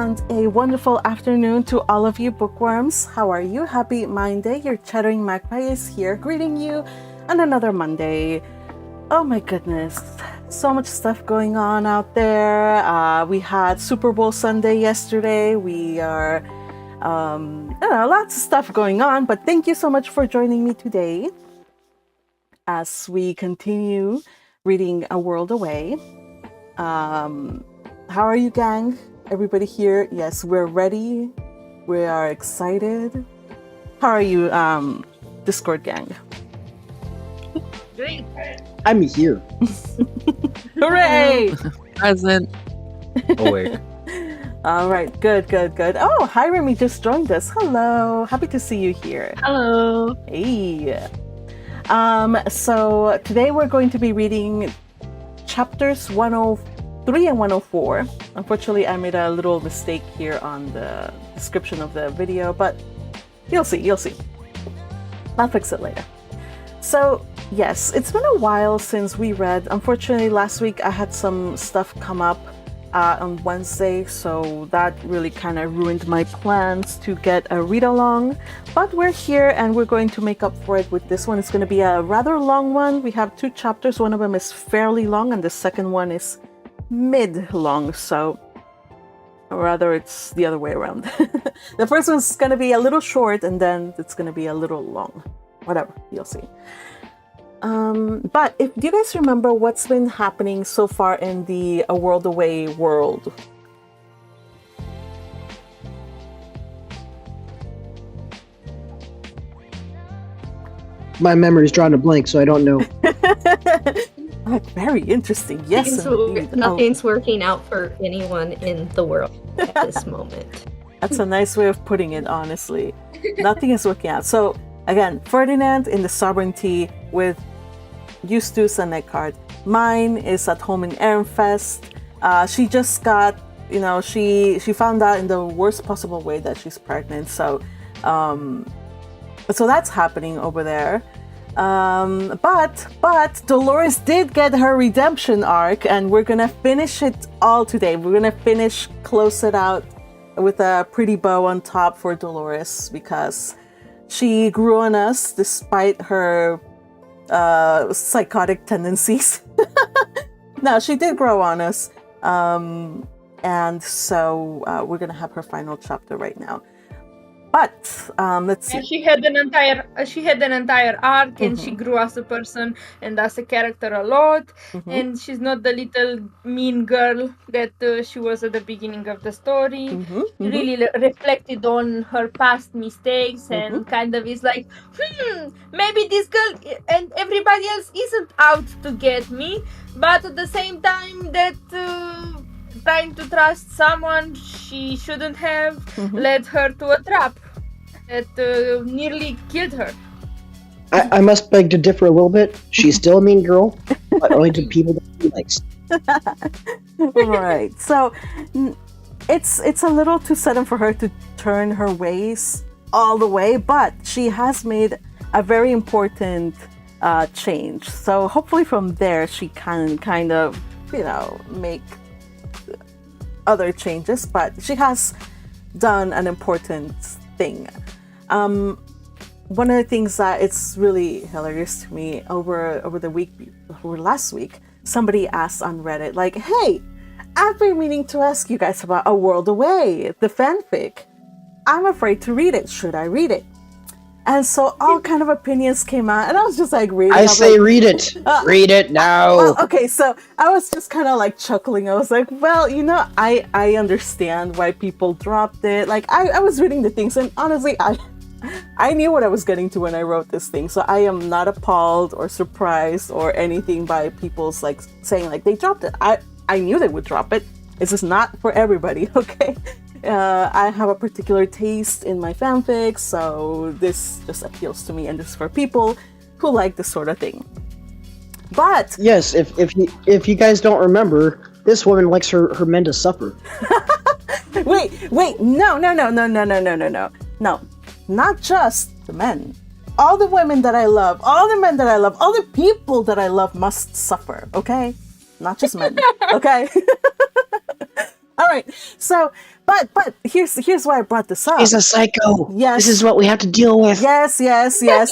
and a wonderful afternoon to all of you bookworms. How are you? Happy Myne Day. Your chattering magpie is here greeting you on another Monday. Oh my goodness. So much stuff going on out there. We had Super Bowl Sunday yesterday. We are, lots of stuff going on, but thank you so much for joining me today as we continue reading A World Away. How are you, gang? Everybody here? Yes, we're ready. We are excited. How are you, Discord gang? Great. I'm here. Hooray! Present. Oh, wait. All right, good. Oh, hi, Remy just joined us. Hello. Happy to see you here. Hello. Hey. So today we're going to be reading chapters 103 and 104. Unfortunately, I made a little mistake here on the description of the video, but you'll see. I'll fix it later. So, yes, it's been a while since we read. Unfortunately, last week I had some stuff come up on Wednesday, so that really kind of ruined my plans to get a read-along. But we're here and we're going to make up for it with this one. It's going to be a rather long one. We have 2 chapters. One of them is fairly long and the second one is mid-long, so rather it's the other way around. The first one's going to be a little short and then it's going to be a little long. Whatever, you'll see. But if do you guys remember what's been happening so far in the A World Away world? My memory's drawn a blank, so I don't know. Very interesting. Yes, indeed. Nothing's working out for anyone in the world at this moment. That's a nice way of putting it, honestly. Nothing is working out. So, again, Ferdinand in the sovereignty with Eustace and Eckhart. Myne is at home in Ehrenfest. She just got, she found out in the worst possible way that she's pregnant. So that's happening over there. But Dolores did get her redemption arc, and we're gonna finish it all today. We're gonna close it out with a pretty bow on top for Dolores because she grew on us despite her psychotic tendencies. No, she did grow on us. And so we're gonna have her final chapter right now. But let's see. And she had an entire arc, and she grew as a person and as a character a lot. And she's not the little mean girl that she was at the beginning of the story. She really reflected on her past mistakes and kind of is like, maybe this girl and everybody else isn't out to get me, but at the same time that trying to trust someone she shouldn't have led her to a trap that nearly killed her. I must beg to differ a little bit. She's still a mean girl, but only to people that she likes. Right. So it's a little too sudden for her to turn her ways all the way, but she has made a very important change. So hopefully from there she can kind of, make other changes, but she has done an important thing. One of the things that it's really hilarious to me over last week, somebody asked on Reddit, like, hey, I've been meaning to ask you guys about A World Away, the fanfic. I'm afraid to read it. Should I read it? And so all kind of opinions came out, and I was just like reading. I say read it. Read it now. Well, okay, so I was just kind of like chuckling. I was like, well, I understand why people dropped it. Like, I was reading the things, and honestly, I knew what I was getting to when I wrote this thing. So I am not appalled or surprised or anything by people's like saying like they dropped it. I knew they would drop it. It's just not for everybody, okay? I have a particular taste in my fanfics, so this just appeals to me, and this is for people who like this sort of thing. But yes, if you guys don't remember, this woman likes her men to suffer. wait, no, not just the men. All the women that I love, all the men that I love, all the people that I love must suffer, okay? Not just men, okay? All right. So, but here's why I brought this up. He's a psycho. Yes. This is what we have to deal with. Yes.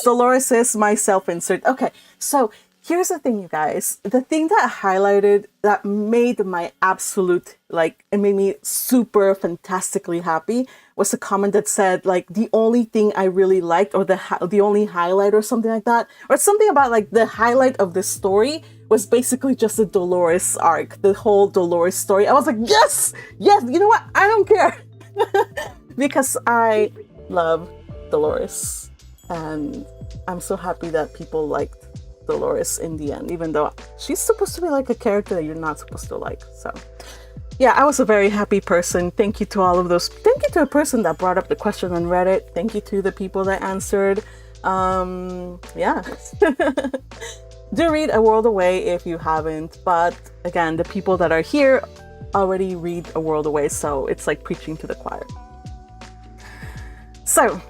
Dolores is my self-insert. Okay. So here's the thing, you guys. The thing that highlighted that made my absolute it made me super fantastically happy was a comment that said like the only thing I really liked, or the only highlight, or something like that, or something about like the highlight of the story was basically just the Dolores arc, the whole Dolores story. I was like, yes, you know what? I don't care. Because I love Dolores. And I'm so happy that people liked Dolores in the end, even though she's supposed to be like a character that you're not supposed to like. So yeah, I was a very happy person. Thank you to all of those. Thank you to a person that brought up the question on Reddit. Thank you to the people that answered. Yeah. Do read A World Away if you haven't, but again, the people that are here already read A World Away, so it's like preaching to the choir. So,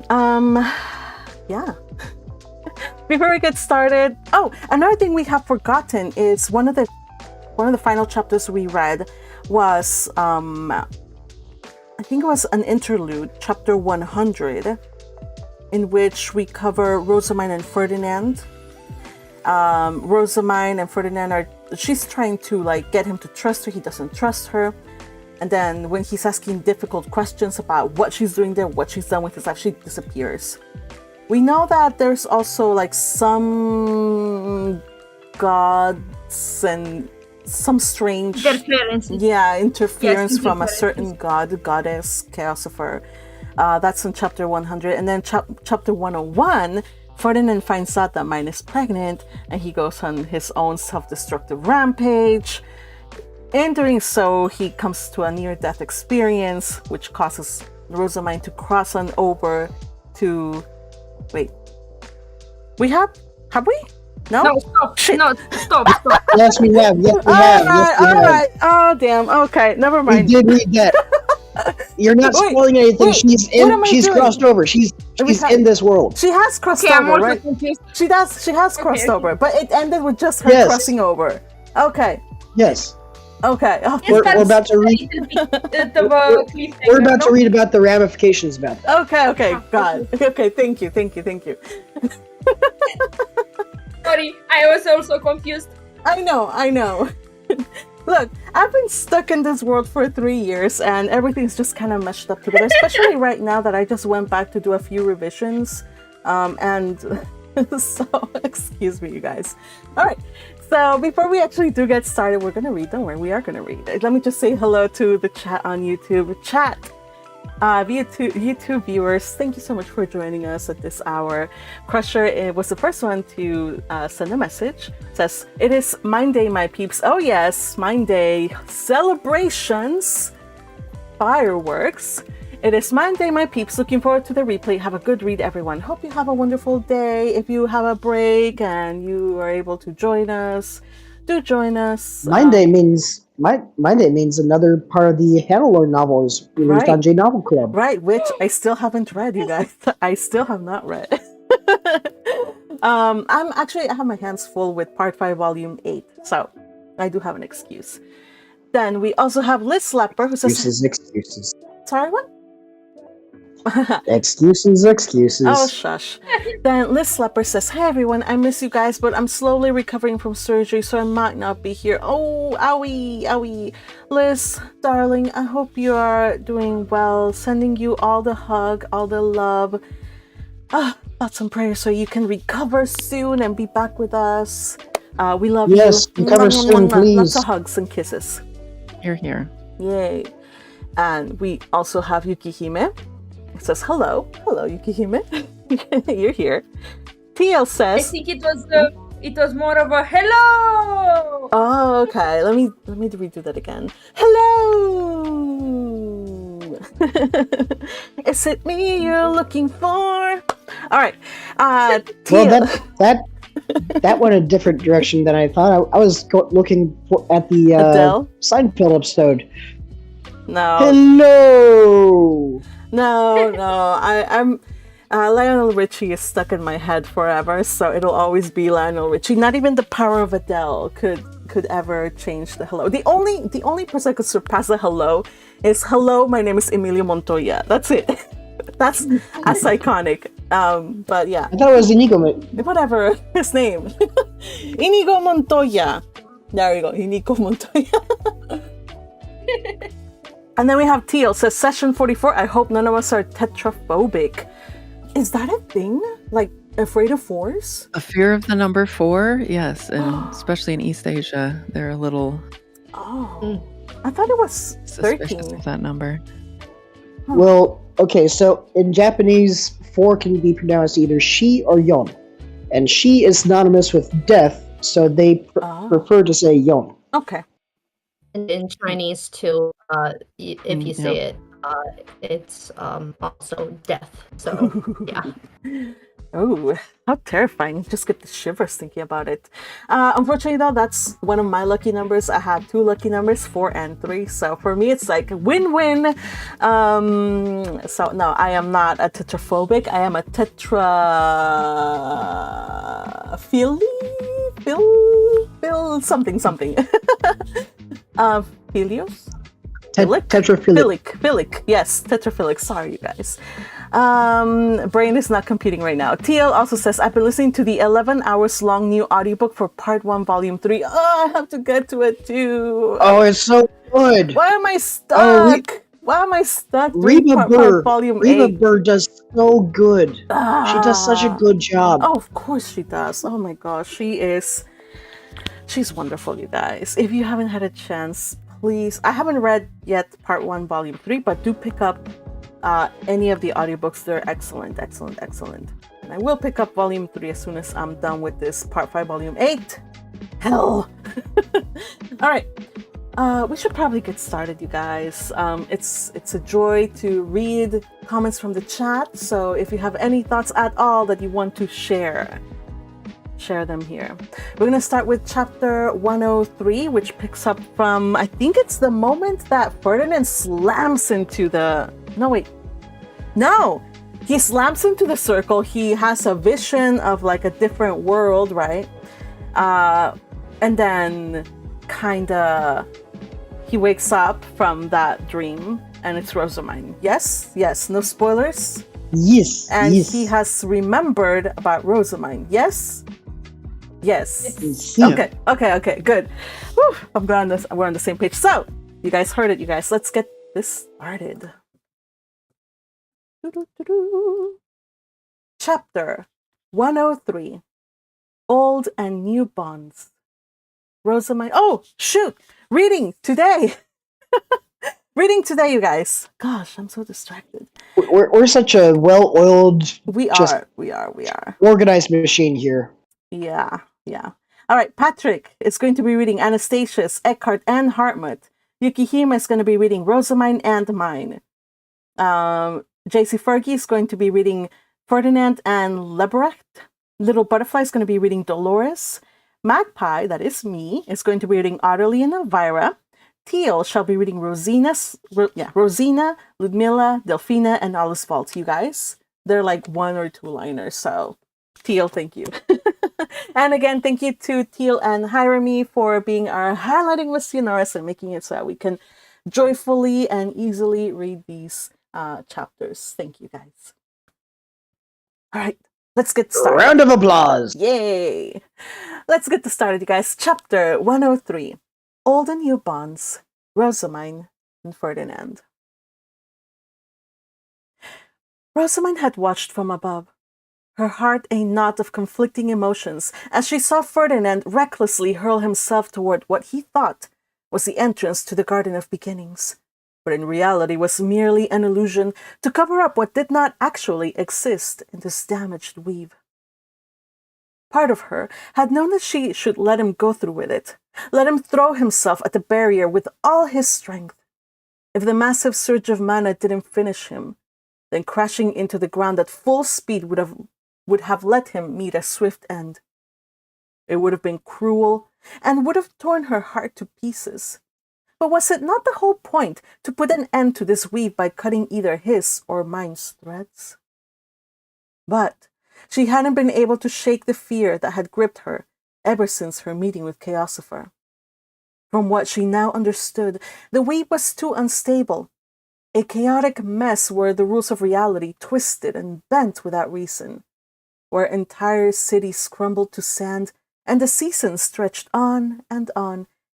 yeah. Before we get started, another thing we have forgotten is one of the final chapters we read was I think it was an interlude, chapter 100, in which we cover Rosamine and Ferdinand. Rosamine and Ferdinand she's trying to like get him to trust her. He doesn't trust her. And then when he's asking difficult questions about what she's doing there, what she's done with his life, she disappears. We know that there's also like some gods and some strange interference from a certain goddess, Chaosopher. That's in chapter 100. And then chapter 101, Ferdinand finds out that Myne is pregnant, and he goes on his own self-destructive rampage. In doing so, he comes to a near-death experience, which causes Rosamine to cross on over to... Wait. We have we? No? No, stop. Shit. No, stop. Yes, we have. Yes, we All have. right. Oh, damn. Okay, never We mind. did read that. You're not spoiling anything. She's crossed over. She's in this world. She has crossed Okay, I'm over, also right? confused. She has crossed Okay. over, but it ended with just her Yes. crossing over. Okay. Yes. Okay. We're about to read. We're about to read about the ramifications about that. Okay. God. Okay. Thank you. Sorry, I was also confused. I know. Look, I've been stuck in this world for 3 years, and everything's just kind of meshed up together, especially right now that I just went back to do a few revisions. And so, excuse me, you guys. All right. So before we actually do get started, we're going to read. Don't worry, we are going to read. Let me just say hello to the chat on YouTube. Chat. YouTube viewers, thank you so much for joining us at this hour. Crusher was the first one to send a message. It says, it is Myne Day, my peeps. Oh yes, Myne Day. Celebrations. Fireworks. It is Myne Day, my peeps. Looking forward to the replay. Have a good read, everyone. Hope you have a wonderful day. If you have a break and you are able to join us, do join us. Myne Day means another part of the Hannelore novel is released on J Novel Club. Right, which I still haven't read, you guys. I still have not read. I have my hands full with Part 5, Volume 8, so I do have an excuse. Then we also have Liz Slapper, who says... Excuses. Sorry, what? Excuses. Oh, shush. Then Liz Slapper says, hey everyone, I miss you guys, but I'm slowly recovering from surgery, so I might not be here. Oh, owie. Liz, darling, I hope you are doing well. Sending you all the hug, all the love. Thoughts and prayers so you can recover soon and be back with us. We love you. Yes, recover soon, please. Lots of hugs and kisses. Here. Yay. And we also have Yukihime. It says, hello, Yukihime. You're here. TL I says, think it was more of a hello. oh, okay. Let me redo that again. Hello. Is it me you're looking for? All right. Well, that went a different direction than I thought. I was looking at the Adele? Seinfeld episode. No. Hello. No. I'm Lionel Richie is stuck in my head forever, so it'll always be Lionel Richie. Not even the power of Adele could could ever change the hello. The only person that could surpass the hello is hello, my name is Emilio Montoya. That's it. That's as iconic. But yeah. I thought it was Inigo. Whatever his name. Inigo Montoya. There we go. Inigo Montoya. And then we have Teal says session 44. I hope none of us are tetraphobic. Is that a thing? Like afraid of fours? A fear of the number 4, yes, and especially in East Asia, they're a little I thought it was suspicious 13. of that number. Well, okay, so in Japanese, 4 can be pronounced either shi or yon. And shi is synonymous with death, so they prefer to say yon. Okay. And in Chinese too, if you say it, it's also death. So yeah. Oh, how terrifying. Just get the shivers thinking about it. Unfortunately, though, that's one of my lucky numbers. I have 2 lucky numbers, 4 and 3. So for me, it's like win-win. So no, I am not a tetraphobic. I am a something. Philios? Tetraphilic. Yes, tetraphilic. Sorry, you guys. Brain is not computing right now. TL also says, I've been listening to the 11 hours long new audiobook for part 1, volume 3. Oh, I have to get to it too. Oh, it's so good. Why am I stuck? Why am I stuck? Reba Burr. Volume Reba 8. Burr does so good. She does such a good job. Oh, of course she does. Oh my gosh, she's wonderful, you guys. If you haven't had a chance, please. I haven't read yet part 1, volume 3, but do pick up any of the audiobooks. They're excellent. And I will pick up volume 3 as soon as I'm done with this part 5, volume 8. Hell. All right. We should probably get started, you guys. It's a joy to read comments from the chat. So if you have any thoughts at all that you want to share them here. We're going to start with chapter 103, which picks up from, I think it's the moment that Ferdinand slams into the... No! He slams into the circle. He has a vision of like a different world, right? And then kinda he wakes up from that dream and it's Rosamine. Yes, no spoilers. Yes. And he has remembered about Rosamine. Yes. Yeah. Okay, good. Whew, we're on the same page. So, you guys heard it, you guys. Let's get this started. Chapter 103. Old and New Bonds. Rosamine. Oh, shoot! Reading today, you guys. Gosh, I'm so distracted. We're such a well-oiled, We are. organized machine here. Yeah. All right, Patrick is going to be reading Anastasius, Eckhart, and Hartmut. Yukihime is going to be reading Rosamine and Myne. JC Fergie is going to be reading Ferdinand and Lebrecht. Little Butterfly is going to be reading Dolores. Magpie, that is me, is going to be reading Otterly and Elvira. Teal shall be reading Rosina, Ludmilla, Delphina, and Alice Vault. You guys, they're like 1 or 2 liners, so Teal, thank you. And again, thank you to Teal and Hirami for being our highlighting missionaries and making it so that we can joyfully and easily read these chapters. Thank you, guys. All right, let's get started. Round of applause. Yay! Let's get started, you guys. Chapter 103. Old and New Bonds. Rosamine and Ferdinand. Rosamine had watched from above, her heart a knot of conflicting emotions, as she saw Ferdinand recklessly hurl himself toward what he thought was the entrance to the Garden of Beginnings, but in reality was merely an illusion to cover up what did not actually exist in this damaged weave. Part of her had known that she should let him go through with it, let him throw himself at the barrier with all his strength. If the massive surge of mana didn't finish him, then crashing into the ground at full speed would have let him meet a swift end. It would have been cruel and would have torn her heart to pieces. But was it not the whole point to put an end to this weave by cutting either his or Myne's threads? But she hadn't been able to shake the fear that had gripped her ever since her meeting with Chaosifer. From what she now understood, the weave was too unstable, a chaotic mess where the rules of reality twisted and bent without reason, where entire cities crumbled to sand and the seasons stretched on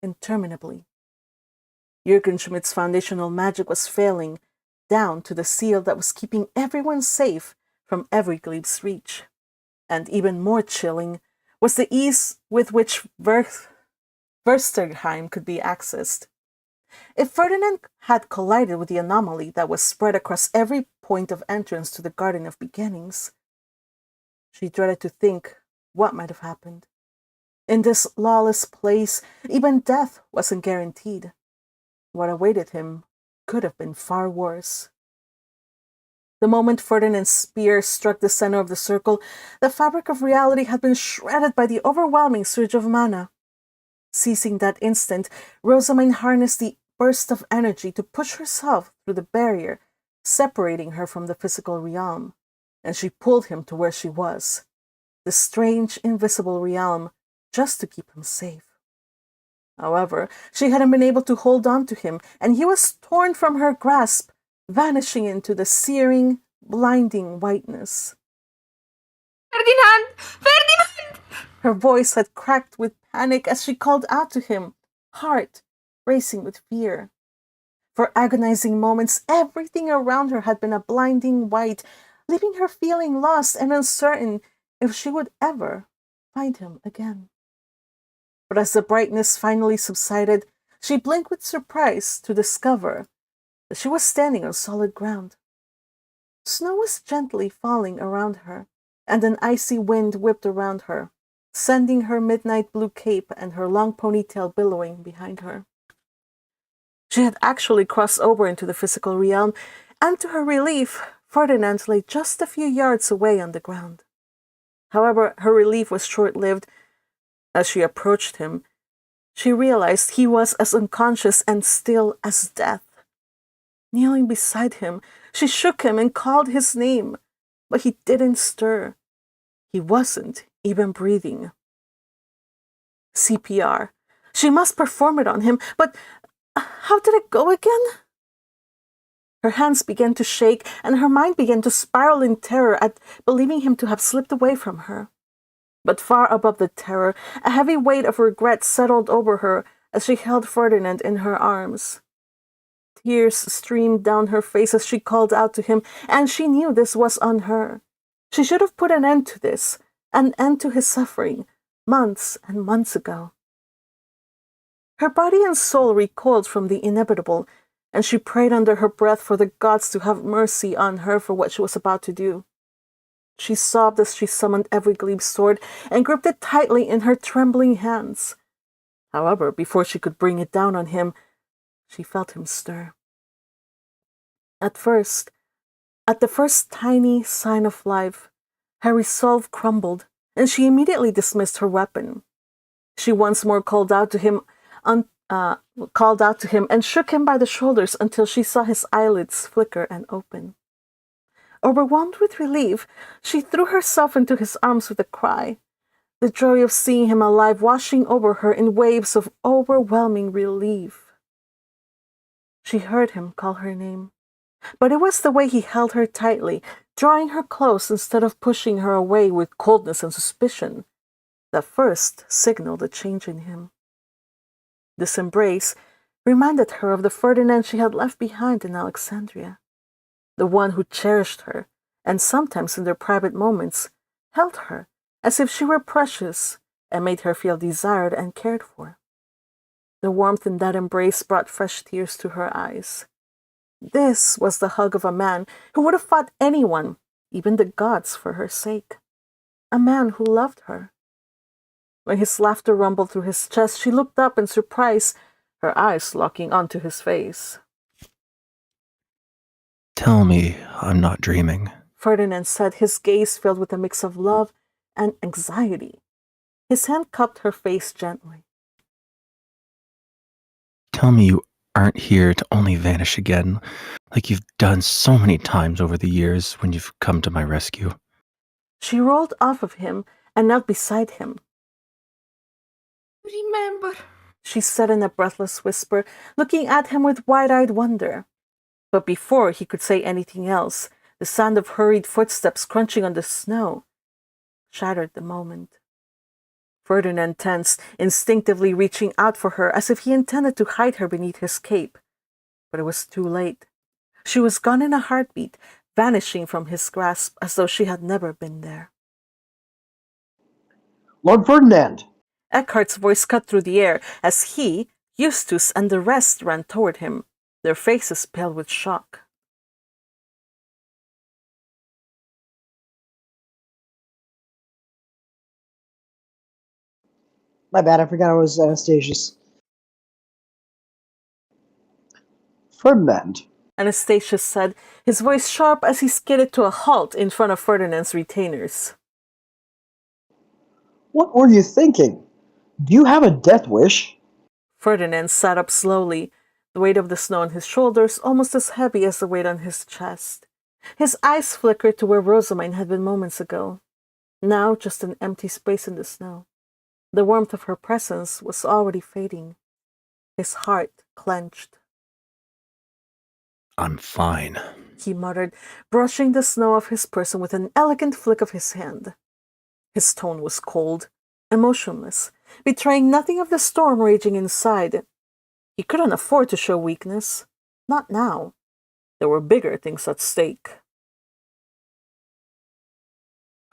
interminably. Jürgen Schmidt's foundational magic was failing, down to the seal that was keeping everyone safe from every gleb's reach. And even more chilling was the ease with which Versterheim could be accessed. If Ferdinand had collided with the anomaly that was spread across every point of entrance to the Garden of Beginnings, she dreaded to think what might have happened. In this lawless place, even death wasn't guaranteed. What awaited him could have been far worse. The moment Ferdinand's spear struck the center of the circle, the fabric of reality had been shredded by the overwhelming surge of mana. Seizing that instant, Rosamine harnessed the burst of energy to push herself through the barrier, separating her from the physical realm, and she pulled him to where she was, the strange, invisible realm, just to keep him safe. However, she hadn't been able to hold on to him, and he was torn from her grasp, vanishing into the searing, blinding whiteness. Ferdinand! Ferdinand! Her voice had cracked with panic as she called out to him, heart racing with fear. For agonizing moments, everything around her had been a blinding white, leaving her feeling lost and uncertain if she would ever find him again. But as the brightness finally subsided, she blinked with surprise to discover that she was standing on solid ground. Snow was gently falling around her, and an icy wind whipped around her, sending her midnight blue cape and her long ponytail billowing behind her. She had actually crossed over into the physical realm, and to her relief, Ferdinand lay just a few yards away on the ground. However, her relief was short-lived. As she approached him, she realized he was as unconscious and still as death. Kneeling beside him, she shook him and called his name, but he didn't stir. He wasn't even breathing. CPR. She must perform it on him, but how did it go again? Her hands began to shake, and her mind began to spiral in terror at believing him to have slipped away from her. But far above the terror, a heavy weight of regret settled over her as she held Ferdinand in her arms. Tears streamed down her face as she called out to him, and she knew this was on her. She should have put an end to this, an end to his suffering, months and months ago. Her body and soul recoiled from the inevitable, and she prayed under her breath for the gods to have mercy on her for what she was about to do. She sobbed as she summoned every glebe sword and gripped it tightly in her trembling hands. However, before she could bring it down on him, she felt him stir. At the first tiny sign of life, her resolve crumbled, and she immediately dismissed her weapon. She once more called out to him and shook him by the shoulders until she saw his eyelids flicker and open. Overwhelmed with relief, she threw herself into his arms with a cry, the joy of seeing him alive washing over her in waves of overwhelming relief. She heard him call her name, but it was the way he held her tightly, drawing her close instead of pushing her away with coldness and suspicion, that first signaled a change in him. This embrace reminded her of the Ferdinand she had left behind in Alexandria, the one who cherished her, and sometimes in their private moments held her as if she were precious and made her feel desired and cared for. The warmth in that embrace brought fresh tears to her eyes. This was the hug of a man who would have fought anyone, even the gods, for her sake. A man who loved her. When his laughter rumbled through his chest, she looked up in surprise, her eyes locking onto his face. Tell me I'm not dreaming, Ferdinand said, his gaze filled with a mix of love and anxiety. His hand cupped her face gently. Tell me you aren't here to only vanish again, like you've done so many times over the years when you've come to my rescue. She rolled off of him and knelt beside him. Remember, she said in a breathless whisper, looking at him with wide-eyed wonder. But before he could say anything else, the sound of hurried footsteps crunching on the snow shattered the moment. Ferdinand tensed, instinctively reaching out for her as if he intended to hide her beneath his cape. But it was too late. She was gone in a heartbeat, vanishing from his grasp as though she had never been there. Lord Ferdinand! Eckhart's voice cut through the air as he, Eustace, and the rest ran toward him, their faces pale with shock. My bad, I forgot I was Anastasius. Ferdinand. Anastasius said, his voice sharp as he skidded to a halt in front of Ferdinand's retainers. What were you thinking? Do you have a death wish? Ferdinand sat up slowly, the weight of the snow on his shoulders almost as heavy as the weight on his chest. His eyes flickered to where Rosamine had been moments ago. Now just an empty space in the snow. The warmth of her presence was already fading. His heart clenched. I'm fine, He muttered, brushing the snow off his person with an elegant flick of his hand. His tone was cold, emotionless, betraying nothing of the storm raging inside. He couldn't afford to show weakness. Not now. There were bigger things at stake.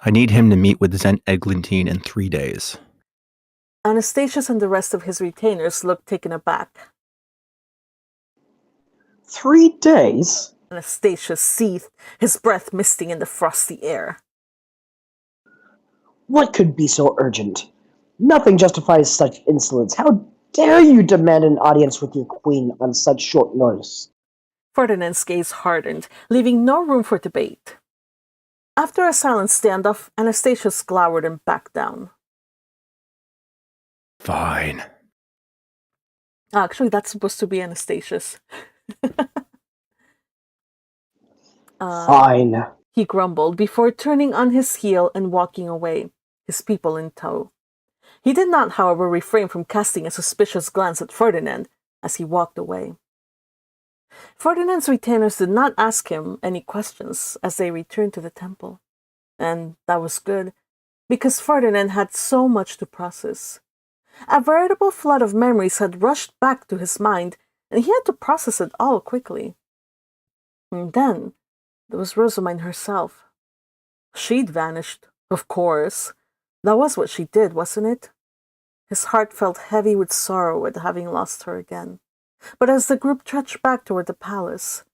I need him to meet with Zen Eglantine in 3 days. Anastasius and the rest of his retainers looked taken aback. 3 days? Anastasius seethed, his breath misting in the frosty air. What could be so urgent? Nothing justifies such insolence. How dare you demand an audience with your queen on such short notice? Ferdinand's gaze hardened, leaving no room for debate. After a silent standoff, Anastasius glowered and backed down. Fine. Actually, that's supposed to be Anastasius. Fine, he grumbled before turning on his heel and walking away, his people in tow. He did not, however, refrain from casting a suspicious glance at Ferdinand as he walked away. Ferdinand's retainers did not ask him any questions as they returned to the temple. And that was good, because Ferdinand had so much to process. A veritable flood of memories had rushed back to his mind, and he had to process it all quickly. And then there was Rosamine herself. She'd vanished, of course. That was what she did, wasn't it? His heart felt heavy with sorrow at having lost her again. But as the group trudged back toward the palace,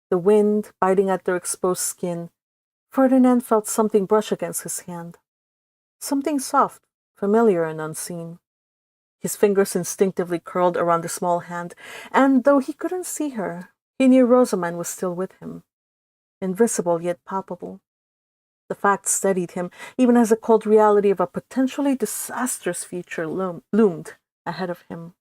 the wind biting at their exposed skin, Ferdinand felt something brush against his hand. Something soft, familiar and unseen. His fingers instinctively curled around the small hand, and though he couldn't see her, he knew Rosamine was still with him. Invisible yet palpable. The fact steadied him, even as the cold reality of a potentially disastrous future loomed ahead of him.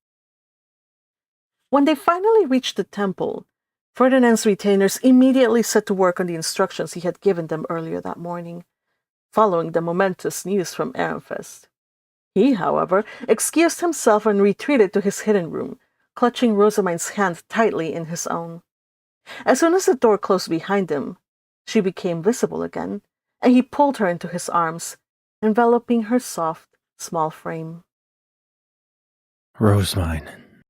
When they finally reached the temple, Ferdinand's retainers immediately set to work on the instructions he had given them earlier that morning, following the momentous news from Ehrenfest. He, however, excused himself and retreated to his hidden room, clutching Rosamine's hand tightly in his own. As soon as the door closed behind him, she became visible again, and he pulled her into his arms, enveloping her soft, small frame. Rosamine,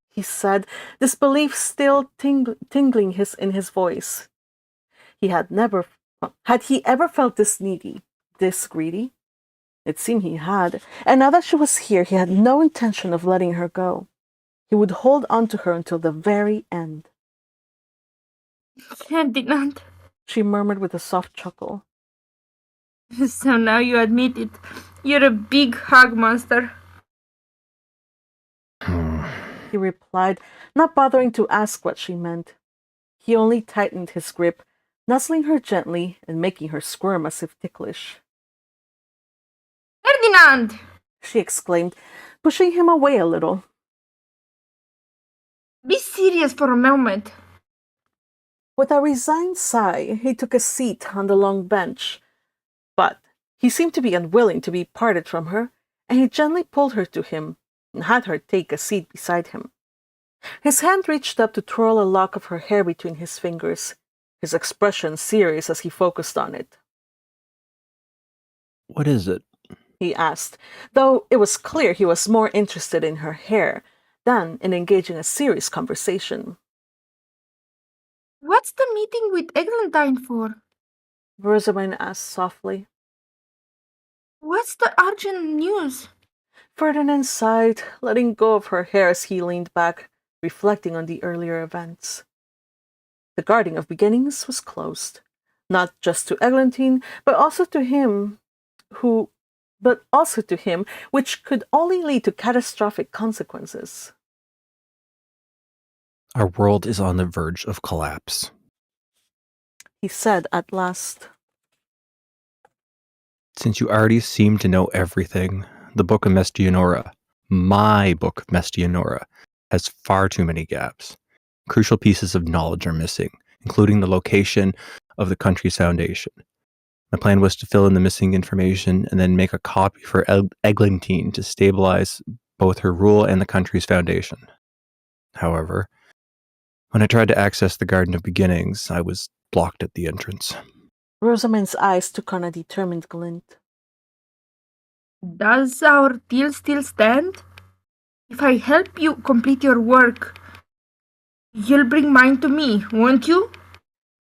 he said, disbelief still tingling in his voice. Had he ever felt this needy, this greedy? It seemed he had, and now that she was here, he had no intention of letting her go. He would hold on to her until the very end. Ferdinand. She murmured with a soft chuckle. So now you admit it. You're a big hug monster. He replied, not bothering to ask what she meant. He only tightened his grip, nuzzling her gently and making her squirm as if ticklish. Ferdinand! She exclaimed, pushing him away a little. Be serious for a moment. With a resigned sigh, he took a seat on the long bench. But he seemed to be unwilling to be parted from her, and he gently pulled her to him, and had her take a seat beside him. His hand reached up to twirl a lock of her hair between his fingers, his expression serious as he focused on it. What is it? He asked, though it was clear he was more interested in her hair than in engaging a serious conversation. What's the meeting with Eglantine for? Rosamund asked softly. What's the urgent news? Ferdinand sighed, letting go of her hair as he leaned back, reflecting on the earlier events. The Garden of Beginnings was closed, not just to Eglantine, but also to him, which could only lead to catastrophic consequences. Our world is on the verge of collapse, He said at last. Since you already seem to know everything, the Book of Mestianora, my Book of Mestianora, has far too many gaps. Crucial pieces of knowledge are missing, including the location of the country's foundation. My plan was to fill in the missing information and then make a copy for Eglantine to stabilize both her rule and the country's foundation. However, when I tried to access the Garden of Beginnings, I was blocked at the entrance. Rosamund's eyes took on a determined glint. Does our deal still stand? If I help you complete your work, you'll bring mine to me, won't you?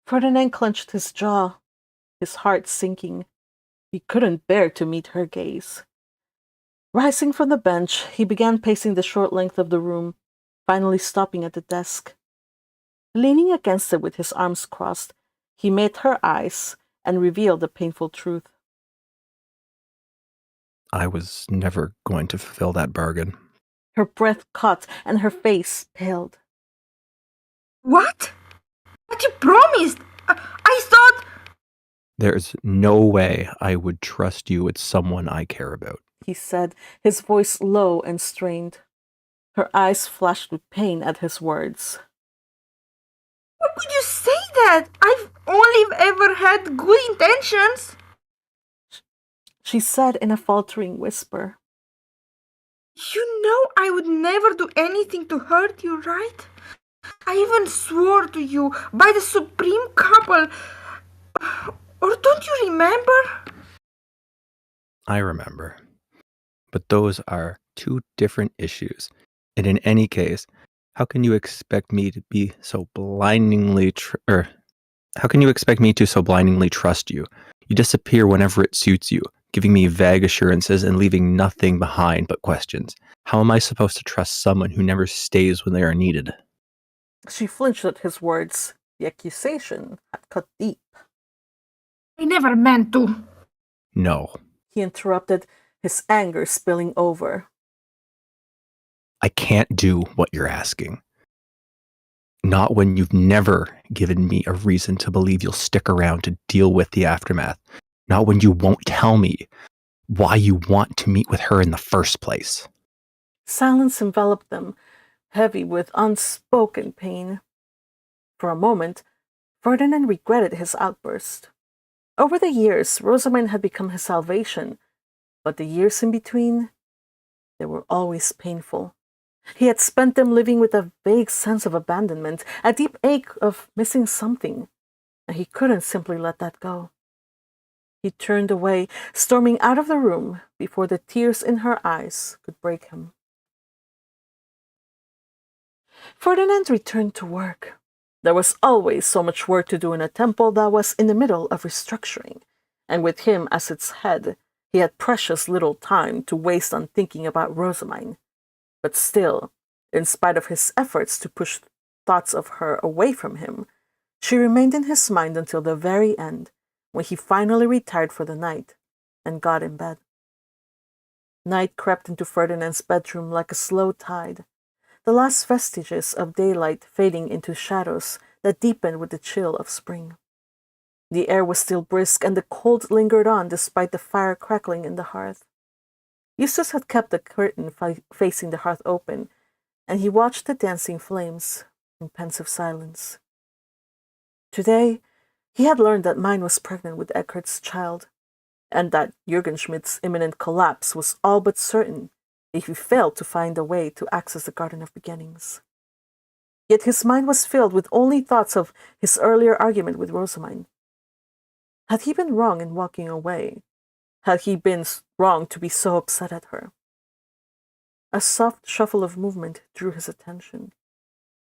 Ferdinand clenched his jaw, his heart sinking. He couldn't bear to meet her gaze. Rising from the bench, he began pacing the short length of the room, finally stopping at the desk. Leaning against it with his arms crossed, he met her eyes and revealed the painful truth. I was never going to fulfill that bargain. Her breath caught and her face paled. What? But you promised! I thought... There's no way I would trust you with someone I care about, he said, his voice low and strained. Her eyes flashed with pain at his words. How could you say that? I've only ever had good intentions. She said in a faltering whisper. You know I would never do anything to hurt you, right? I even swore to you by the supreme couple. Or don't you remember? I remember. But those are two different issues. And in any case, how can you expect me to be so blindingly trust you? You disappear whenever it suits you, giving me vague assurances and leaving nothing behind but questions. How am I supposed to trust someone who never stays when they are needed? She flinched at his words. The accusation had cut deep. I never meant to. No. He interrupted, his anger spilling over. I can't do what you're asking. Not when you've never given me a reason to believe you'll stick around to deal with the aftermath. Not when you won't tell me why you want to meet with her in the first place. Silence enveloped them, heavy with unspoken pain. For a moment, Ferdinand regretted his outburst. Over the years, Rosamund had become his salvation, but the years in between, they were always painful. He had spent them living with a vague sense of abandonment, a deep ache of missing something, and he couldn't simply let that go. He turned away, storming out of the room before the tears in her eyes could break him. Ferdinand returned to work. There was always so much work to do in a temple that was in the middle of restructuring, and with him as its head, he had precious little time to waste on thinking about Rosamund. But still, in spite of his efforts to push thoughts of her away from him, she remained in his mind until the very end, when he finally retired for the night and got in bed. Night crept into Ferdinand's bedroom like a slow tide, the last vestiges of daylight fading into shadows that deepened with the chill of spring. The air was still brisk, and the cold lingered on despite the fire crackling in the hearth. Eustace had kept the curtain facing the hearth open, and he watched the dancing flames in pensive silence. Today, he had learned that Myne was pregnant with Eckhart's child, and that Jürgen Schmidt's imminent collapse was all but certain if he failed to find a way to access the Garden of Beginnings. Yet his mind was filled with only thoughts of his earlier argument with Rosamine. Had he been wrong in walking away? Had he been wrong to be so upset at her? A soft shuffle of movement drew his attention.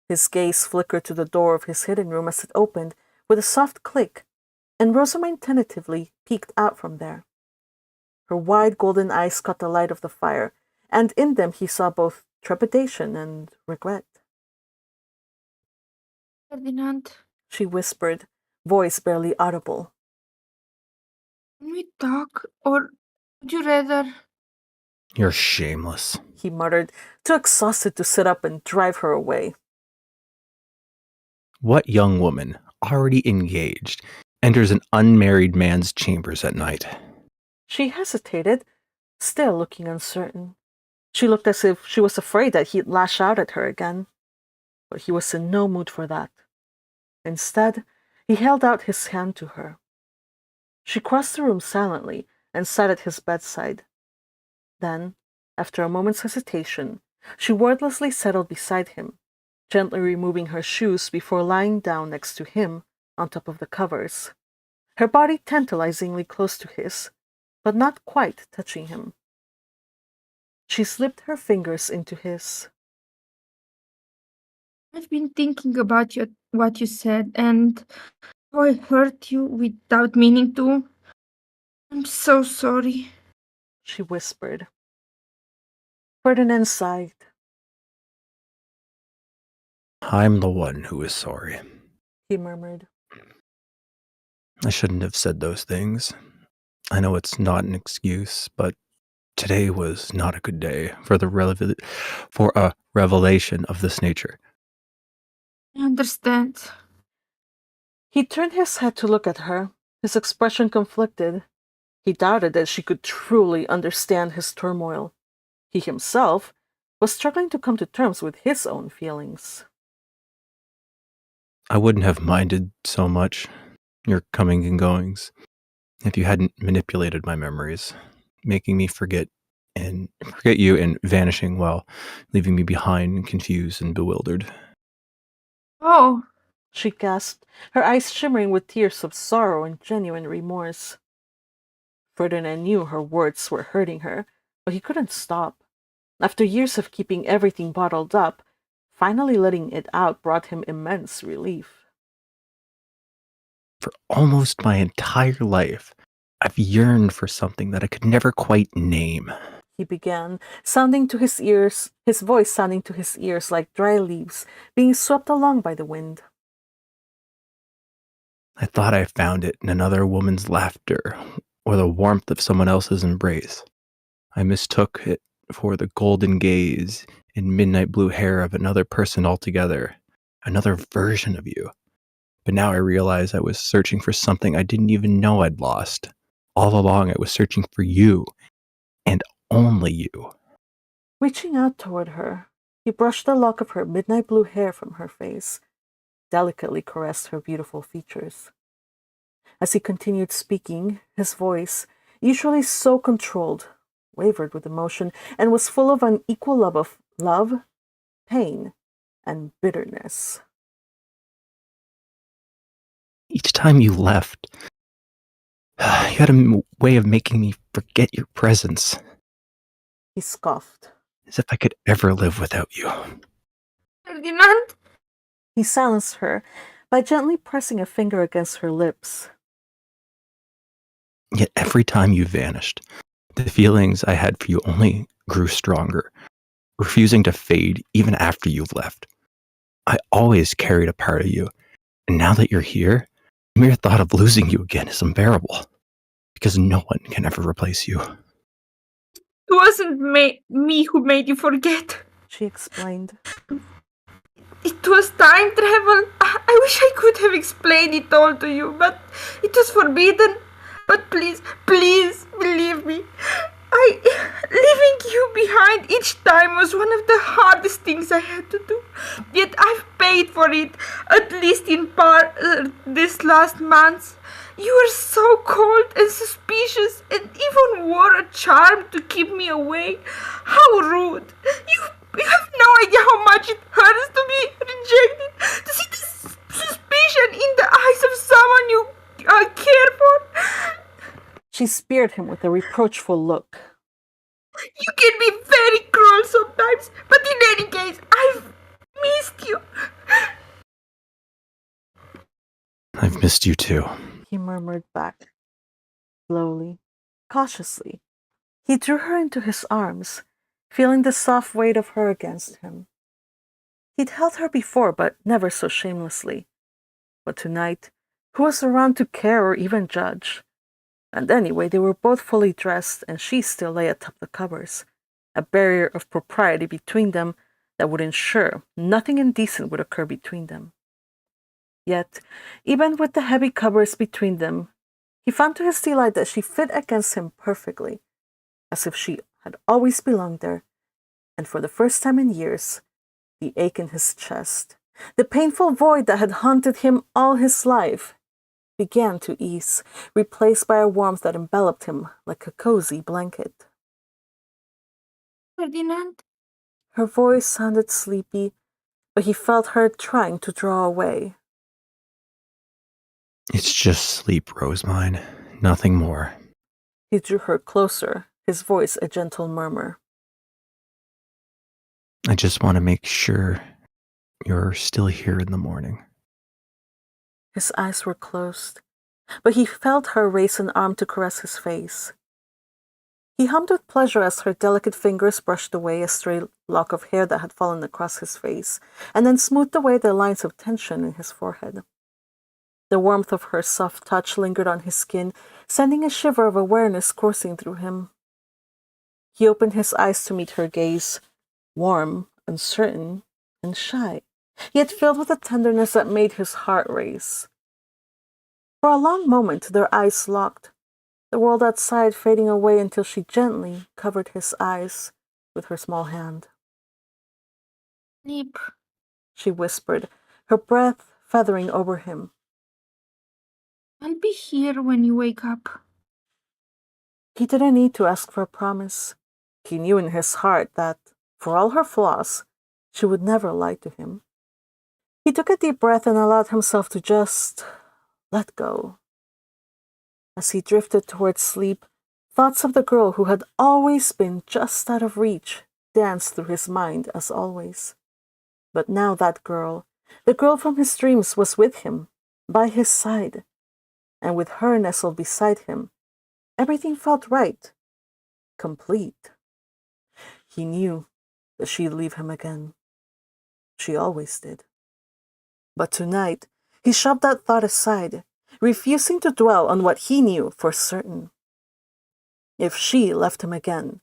His gaze flickered to the door of his hidden room as it opened with a soft click, and Rosamine tentatively peeked out from there. Her wide golden eyes caught the light of the fire, and in them he saw both trepidation and regret. Ferdinand, She whispered, voice barely audible. can we talk, or would you rather? You're shameless. He muttered, too exhausted to sit up and drive her away. What young woman, already engaged, enters an unmarried man's chambers at night? She hesitated, still looking uncertain. She looked as if she was afraid that he'd lash out at her again. But he was in no mood for that. Instead, he held out his hand to her. She crossed the room silently and sat at his bedside. Then, after a moment's hesitation, she wordlessly settled beside him, gently removing her shoes before lying down next to him on top of the covers, her body tantalizingly close to his, but not quite touching him. She slipped her fingers into his. I've been thinking about what you said, and how I hurt you without meaning to. I'm so sorry. She whispered. Ferdinand sighed. I'm the one who is sorry. He murmured. I shouldn't have said those things. I know it's not an excuse, but today was not a good day for a revelation of this nature. I understand. He turned his head to look at her, his expression conflicted. He doubted that she could truly understand his turmoil. He himself was struggling to come to terms with his own feelings. I wouldn't have minded so much your coming and goings if you hadn't manipulated my memories, making me forget you and vanishing while leaving me behind, confused and bewildered. Oh, She gasped, her eyes shimmering with tears of sorrow and genuine remorse. Ferdinand knew her words were hurting her, but he couldn't stop. After years of keeping everything bottled up, finally letting it out brought him immense relief. For almost my entire life, I've yearned for something that I could never quite name. He began, sounding to his ears, his voice sounding to his ears like dry leaves being swept along by the wind. I thought I found it in another woman's laughter or the warmth of someone else's embrace. I mistook it for the golden gaze and midnight blue hair of another person altogether, another version of you. But now I realize I was searching for something I didn't even know I'd lost. All along I was searching for you, and only you. Reaching out toward her, he brushed a lock of her midnight blue hair from her face, delicately caressed her beautiful features. As he continued speaking, his voice, usually so controlled, wavered with emotion and was full of an equal love of love, pain, and bitterness. Each time you left, you had a way of making me forget your presence. He scoffed. As if I could ever live without you. Ferdinand? He silenced her by gently pressing a finger against her lips. Yet every time you vanished, the feelings I had for you only grew stronger, refusing to fade even after you've left. I always carried a part of you, and now that you're here, the mere thought of losing you again is unbearable, because no one can ever replace you. It wasn't me who made you forget. She explained. It was time travel. I wish I could have explained it all to you, but it was forbidden. But please, please, believe me. Leaving you behind each time was one of the hardest things I had to do. Yet I've paid for it, at least in part, this last month. You were so cold and suspicious and even wore a charm to keep me away. How rude. You have no idea how much it hurts to be rejected, to see this suspicion in the eyes of someone you care for. She speared him with a reproachful look. You can be very cruel sometimes, but in any case, I've missed you. I've missed you too. He murmured back, slowly, cautiously. He drew her into his arms, feeling the soft weight of her against him. He'd held her before, but never so shamelessly. But tonight, who was around to care or even judge? And anyway, they were both fully dressed, and she still lay atop the covers, a barrier of propriety between them that would ensure nothing indecent would occur between them. Yet, even with the heavy covers between them, he found to his delight that she fit against him perfectly, as if she had always belonged there, and for the first time in years, the ache in his chest, the painful void that had haunted him all his life, began to ease, replaced by a warmth that enveloped him like a cozy blanket. Ferdinand? Her voice sounded sleepy, but he felt her trying to draw away. It's just sleep, Myne. Nothing more. He drew her closer, his voice a gentle murmur. I just want to make sure you're still here in the morning. His eyes were closed, but he felt her raise an arm to caress his face. He hummed with pleasure as her delicate fingers brushed away a stray lock of hair that had fallen across his face, and then smoothed away the lines of tension in his forehead. The warmth of her soft touch lingered on his skin, sending a shiver of awareness coursing through him. He opened his eyes to meet her gaze, warm, uncertain, and shy, yet filled with a tenderness that made his heart race. For a long moment their eyes locked, the world outside fading away until she gently covered his eyes with her small hand. Sleep. She whispered, her breath feathering over him. I'll be here when you wake up. He didn't need to ask for a promise. He knew in his heart that, for all her flaws, she would never lie to him. He took a deep breath and allowed himself to just let go. As he drifted towards sleep, thoughts of the girl who had always been just out of reach danced through his mind as always. But now that girl, the girl from his dreams, was with him, by his side, and with her nestled beside him, everything felt right, complete. He knew that she'd leave him again. She always did. But tonight, he shoved that thought aside, refusing to dwell on what he knew for certain. If she left him again,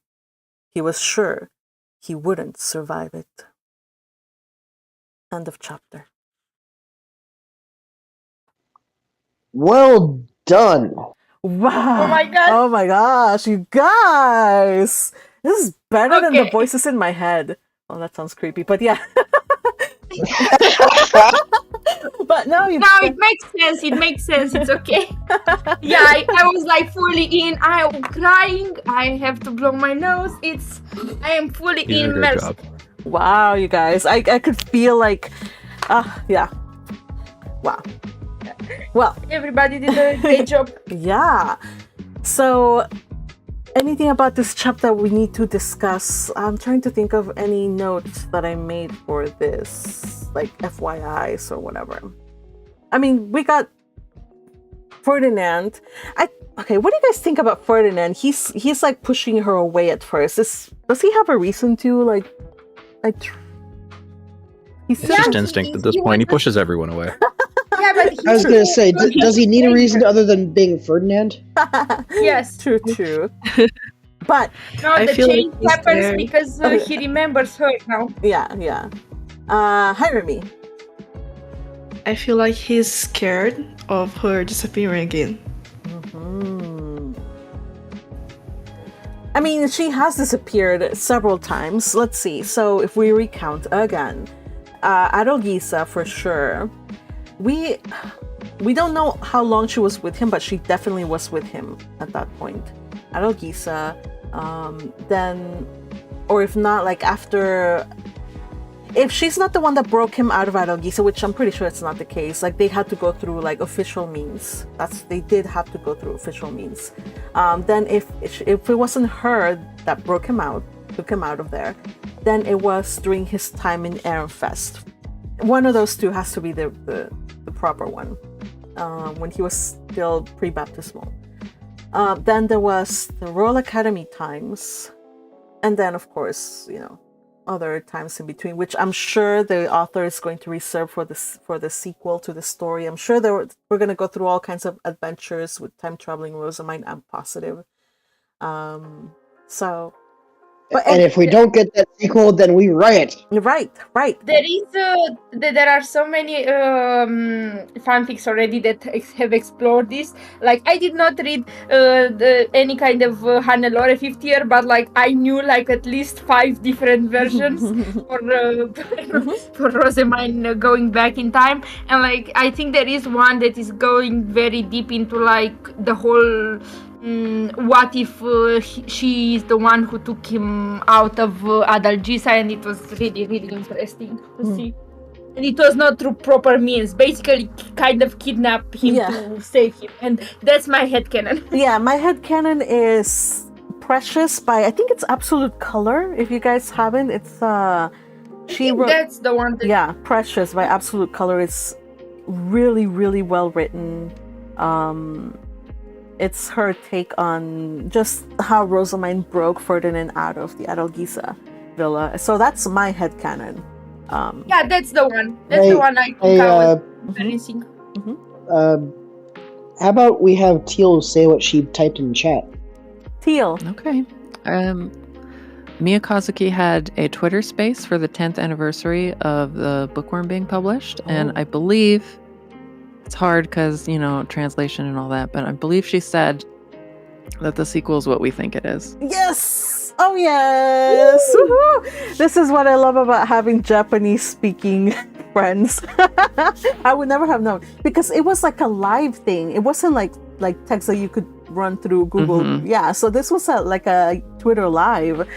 he was sure he wouldn't survive it. End of chapter. Well done. Wow. Oh my god. Oh my gosh, you guys. This is better than the Okay. voices in my head. Oh, that sounds creepy, but yeah. But no, you. Now it makes sense. It makes sense. It's okay. Yeah, I was like fully in. I'm crying. I have to blow my nose. I am fully You did a great immersed. job. Wow, you guys. I could feel like, yeah. Wow. Well, Everybody did a great job. yeah. So, anything about this chapter we need to discuss? I'm trying to think of any notes that I made for this, like FYIs or whatever. I mean, we got Ferdinand. Okay, what do you guys think about Ferdinand? He's like pushing her away at first. Does he have a reason to he's It's Yeah, just instinct at this point. He pushes everyone away. Yeah, but I was gonna say, does he need a reason other than being Ferdinand? yes. true. But No, I the feel like change he's happens there. because he remembers her now. yeah. Hi, Remy. I feel like he's scared of her disappearing again. I mean, she has disappeared several times. Let's see. So if we recount again, Adolgisa for sure. we don't know how long she was with him, but she definitely was with him at that point. Adalgisa, then, or if not, like after, if she's not the one that broke him out of Adalgisa, which I'm pretty sure it's not the case, like they had to go through like official means. They did have to go through official means. Then if it wasn't her that broke him out, took him out of there, then it was during his time in Ehrenfest. One of those two has to be the proper one, when he was still pre-baptismal. Then there was the Royal Academy times, and then of course, other times in between, which I'm sure the author is going to reserve for the sequel to the story. I'm sure we're going to go through all kinds of adventures with time-traveling Rosamine, I'm positive. And if we don't get that sequel, then we riot. Right. There are so many fanfics already that have explored this. Like, I did not read any kind of Hannelore 50 year, but like I knew like at least 5 different versions for Rosamine going back in time. And like I think there is one that is going very deep into like the whole what if she is the one who took him out of Adalgisa, and it was really, really interesting to see. And it was not through proper means, basically kind of kidnap him to save him. And that's my headcanon. Yeah, my headcanon is Precious by, I think it's Absolute Color. If you guys haven't, it's that's the one that... Yeah, Precious by Absolute Color is really, really well written. It's her take on just how Rosamine broke Ferdinand out of the Adalgisa villa. So that's my headcanon. Yeah, that's the one. That's the one I think I was referencing. How about we have Teal say what she typed in chat? Teal. Okay. Mia Kazuki had a Twitter space for the 10th anniversary of the Bookworm being published, and I believe it's hard because, translation and all that, but I believe she said that the sequel is what we think it is. Yes! Oh, yes! Woo-hoo! This is what I love about having Japanese-speaking friends. I would never have known. Because it was like a live thing. It wasn't like text that you could run through Google. Yeah, so this was like a Twitter live.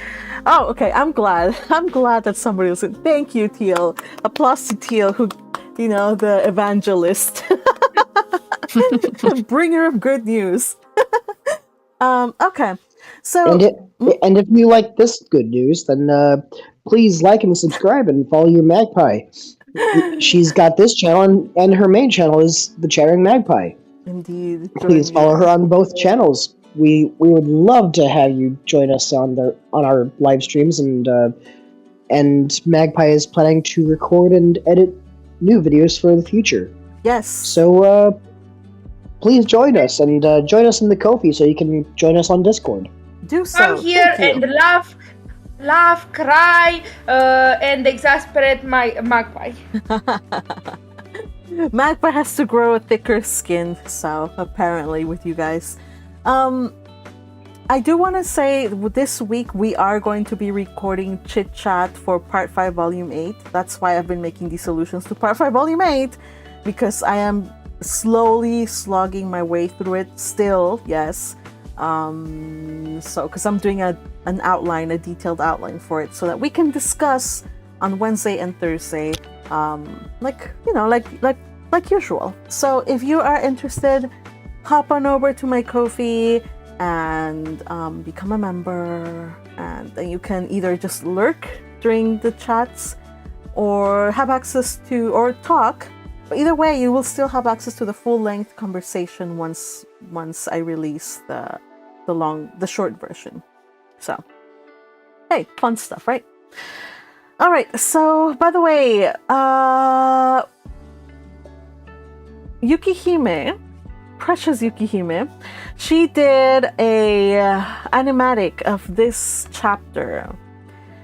Oh, okay, I'm glad. I'm glad that somebody was in. Thank you, Teal. Applause to Teal, who... the evangelist. Bringer of good news. Okay. So... And if you like this good news, then please like and subscribe and follow your magpie. She's got this channel, and her main channel is the Chattering Magpie. Indeed. Please follow her on both channels. We would love to have you join us on our live streams, and Magpie is planning to record and edit new videos for the future. Yes. So please join us, and join us in the Ko-fi so you can join us on Discord. Do so. Come here and laugh, cry, and exasperate my magpie. Magpie has to grow a thicker skin, so apparently with you guys. I do want to say this week we are going to be recording Chit Chat for Part 5 Volume 8. That's why I've been making these solutions to Part 5 Volume 8, because I am slowly slogging my way through it still, yes. So, because I'm doing a detailed outline for it, so that we can discuss on Wednesday and Thursday, like usual. So if you are interested, hop on over to my Ko-fi and become a member, and then you can either just lurk during the chats or have access to, or talk, but either way you will still have access to the full-length conversation once I release the short version. So hey, fun stuff, right? All right, so by the way, Yukihime, Precious Yukihime, she did a animatic of this chapter.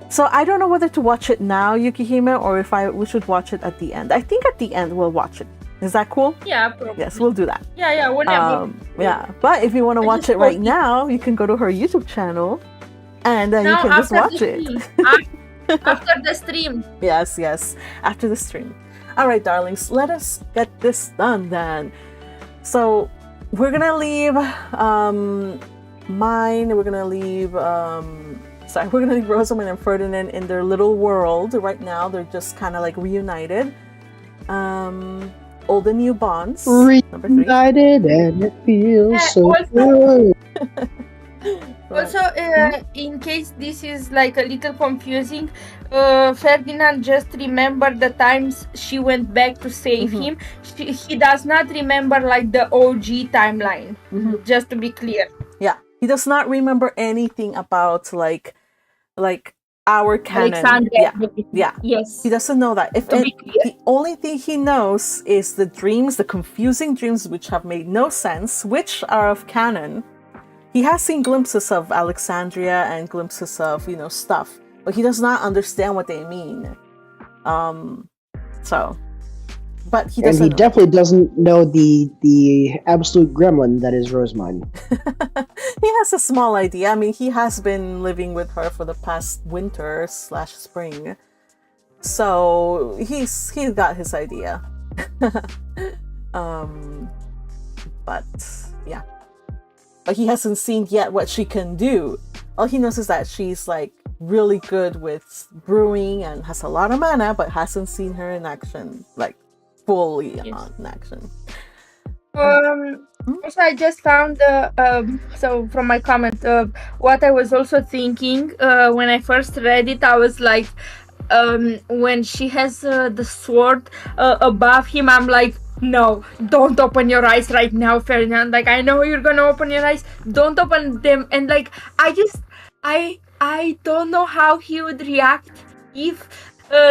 So I don't know whether to watch it now, Yukihime, or if we should watch it at the end. I think at the end we'll watch it. Is that cool? Yeah, probably. Yes, we'll do that. Yeah, whatever. Yeah, but if you want to watch it right now, you can go to her YouTube channel, and then you can just watch it. After the stream. Yes, after the stream. All right, darlings, let us get this done then. So we're gonna leave Myne. We're gonna leave Rosamund and Ferdinand in their little world right now. They're just kind of like reunited. Old and new bonds. Number 3. Reunited and it feels so also- good. Also, in case this is like a little confusing, Ferdinand just remembered the times she went back to save him. He does not remember like the OG timeline. Just to be clear. Yeah, he does not remember anything about like our canon. Alexandria. Yeah. Yes. He doesn't know that. The only thing he knows is the dreams, the confusing dreams which have made no sense, which are of canon. He has seen glimpses of Alexandria and glimpses of, stuff, but he does not understand what they mean. But he doesn't. And he definitely doesn't know the absolute gremlin that is Rosamund. He has a small idea. I mean, he has been living with her for the past winter/spring, so he's got his idea. But yeah. But he hasn't seen yet what she can do. All he knows is that she's like really good with brewing and has a lot of mana, but hasn't seen her in action, like fully in action. Also, I just found so from my comment what I was also thinking when I first read it. I was like, when she has the sword above him, I'm like, no, don't open your eyes right now, Ferdinand. Like, I know you're gonna open your eyes. Don't open them. And like, I don't know how he would react if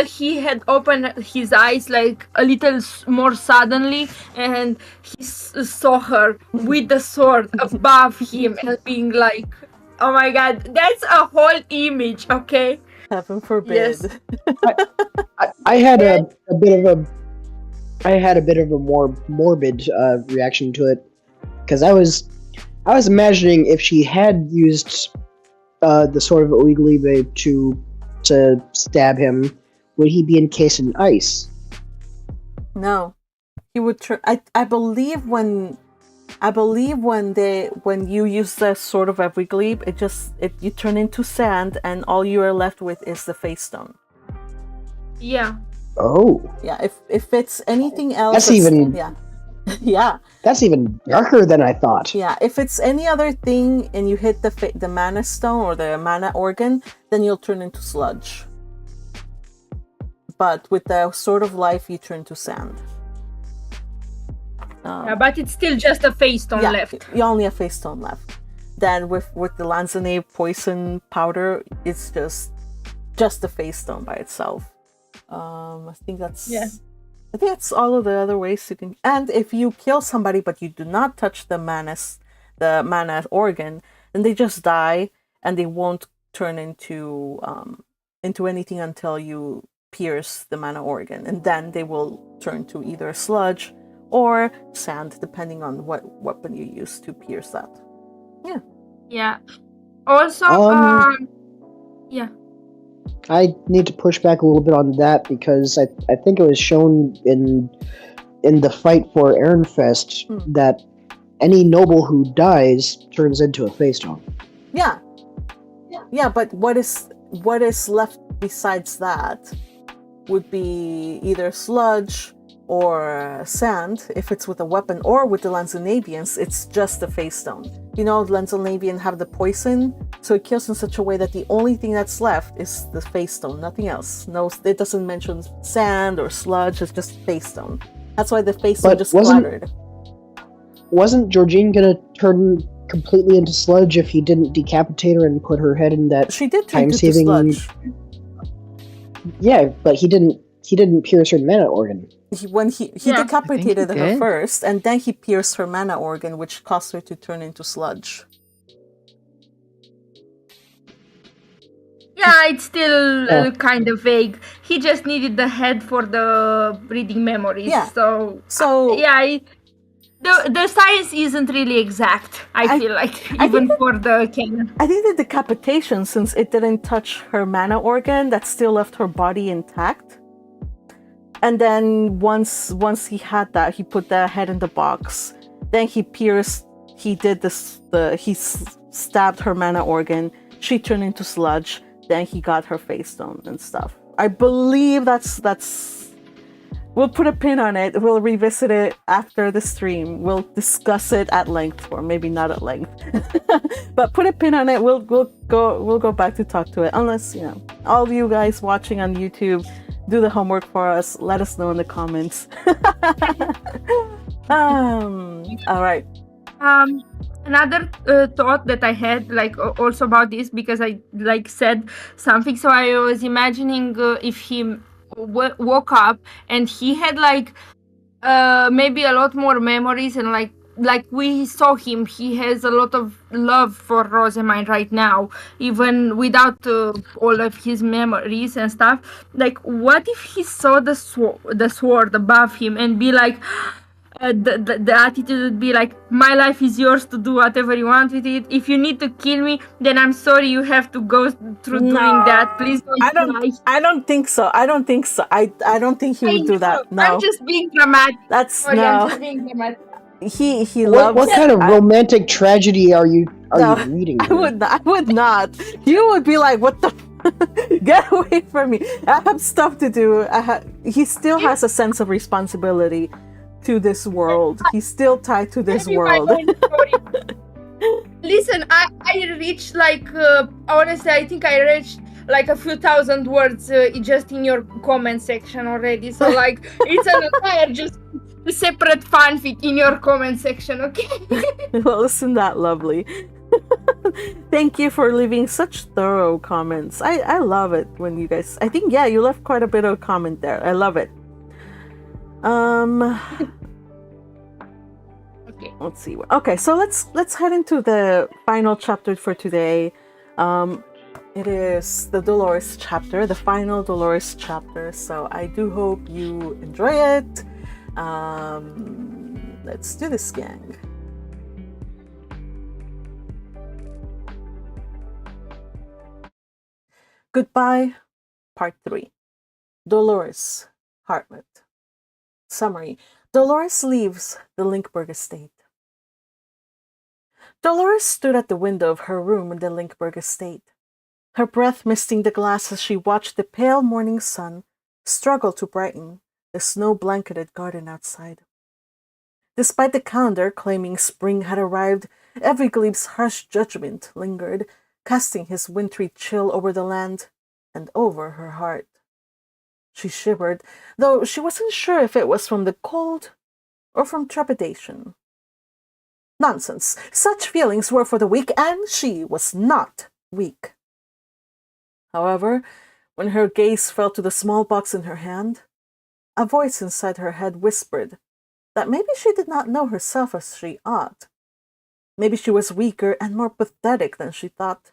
he had opened his eyes like a little more suddenly and he saw her with the sword above him and being like, oh my god, that's a whole image, okay? Heaven forbid. Yes. I had a bit of a more morbid reaction to it, because I was imagining if she had used the sword of Oiglibe to stab him, would he be encased in ice? No, he would. I believe when you use the sword of Oiglibe, you turn into sand, and all you are left with is the face stone. Yeah. Oh. Yeah, if it's anything else... That's even... Yeah. Yeah. That's even darker than I thought. Yeah, if it's any other thing and you hit the mana stone or the mana organ, then you'll turn into sludge. But with the Sword of Life, you turn to sand. Yeah, but it's still just a face stone left. You only have face stone left. Then with the Lanzanate poison powder, it's just the face stone by itself. I think that's all of the other ways you can. And if you kill somebody but you do not touch the mana organ, then they just die and they won't turn into anything until you pierce the mana organ, and then they will turn to either sludge or sand, depending on what weapon you use to pierce that. Yeah. Yeah. Also, yeah. I need to push back a little bit on that, because I think it was shown in the fight for Ehrenfest that any noble who dies turns into a face stone. Yeah. But what is left besides that would be either sludge or sand if it's with a weapon, or with the Lanzanavians, it's just the face stone. You know, Lanzanavian have the poison, so it kills in such a way that the only thing that's left is the face stone, nothing else. No, it doesn't mention sand or sludge, it's just face stone. That's why the face stone just splattered. Wasn't Georgine gonna turn completely into sludge if he didn't decapitate her and put her head in that She did turn into time-saving sludge. Yeah, but he didn't pierce her mana organ. He decapitated her first, and then he pierced her mana organ, which caused her to turn into sludge. Yeah, it's still kind of vague. He just needed the head for the reading memories. Yeah. So yeah, the science isn't really exact. I feel like, even for the canon. I think the decapitation, since it didn't touch her mana organ, that still left her body intact. And then once he had that, he put the head in the box, Then he did this, he stabbed her mana organ. She turned into sludge. Then he got her face stone and stuff. I believe that's. We'll put a pin on it. We'll revisit it after the stream. We'll discuss it at length, or maybe not at length, but put a pin on it. We'll go back to talk to it. Unless all of you guys watching on YouTube, do the homework for us. Let us know in the comments. All right. Another thought that I had, also about this, because I said something. So I was imagining if he woke up and he had maybe a lot more memories, and like we saw him, he has a lot of love for Rosamine right now, even without all of his memories and stuff. Like, what if he saw the sword above him and be like, the attitude would be like, my life is yours to do whatever you want with it. If you need to kill me, then I'm sorry you have to go through doing that. Please don't die. I don't think so. I don't think he would do that. No. I'm just being dramatic. That's I'm no. just being dramatic. He What loves. kind of romantic tragedy are you reading? I would not. You would be like, what the? Get away from me! I have stuff to do. He still has a sense of responsibility to this world. He's still tied to this world. Listen, I reached honestly, I think I reached a few thousand words just in your comment section already. So it's an entire just separate fanfic in your comment section, okay? Well, isn't that lovely? Thank you for leaving such thorough comments. I love it when you guys. I think you left quite a bit of comment there. I love it. Okay. Let's see. Okay, so let's head into the final chapter for today. It is the Dolores chapter, the final Dolores chapter. So I do hope you enjoy it. Let's do this, gang. Goodbye, Part 3. Dolores, Heartlet. Summary. Dolores leaves the Linkberg estate. Dolores stood at the window of her room in the Linkberg estate, her breath misting the glass as she watched the pale morning sun struggle to brighten the snow-blanketed garden outside. Despite the calendar claiming spring had arrived, Everglebe's harsh judgment lingered, casting his wintry chill over the land and over her heart. She shivered, though she wasn't sure if it was from the cold or from trepidation. Nonsense. Such feelings were for the weak, and she was not weak. However, when her gaze fell to the small box in her hand, a voice inside her head whispered that maybe she did not know herself as she ought. Maybe she was weaker and more pathetic than she thought.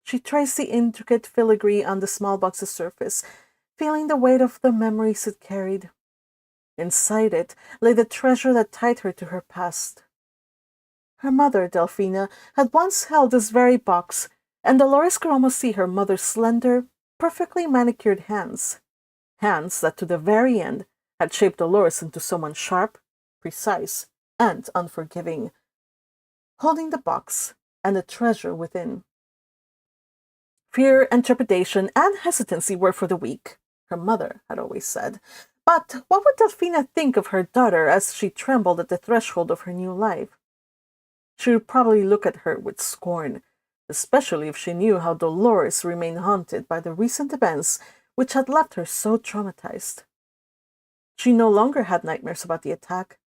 She traced the intricate filigree on the small box's surface, feeling the weight of the memories it carried. Inside it lay the treasure that tied her to her past. Her mother, Delphina, had once held this very box, and Dolores could almost see her mother's slender, perfectly manicured hands. Hands that to the very end had shaped Dolores into someone sharp, precise, and unforgiving, holding the box and the treasure within. Fear and trepidation and hesitancy were for the weak, her mother had always said. But what would Delphina think of her daughter as she trembled at the threshold of her new life? She would probably look at her with scorn, especially if she knew how Dolores remained haunted by the recent events which had left her so traumatized. She no longer had nightmares about the attack,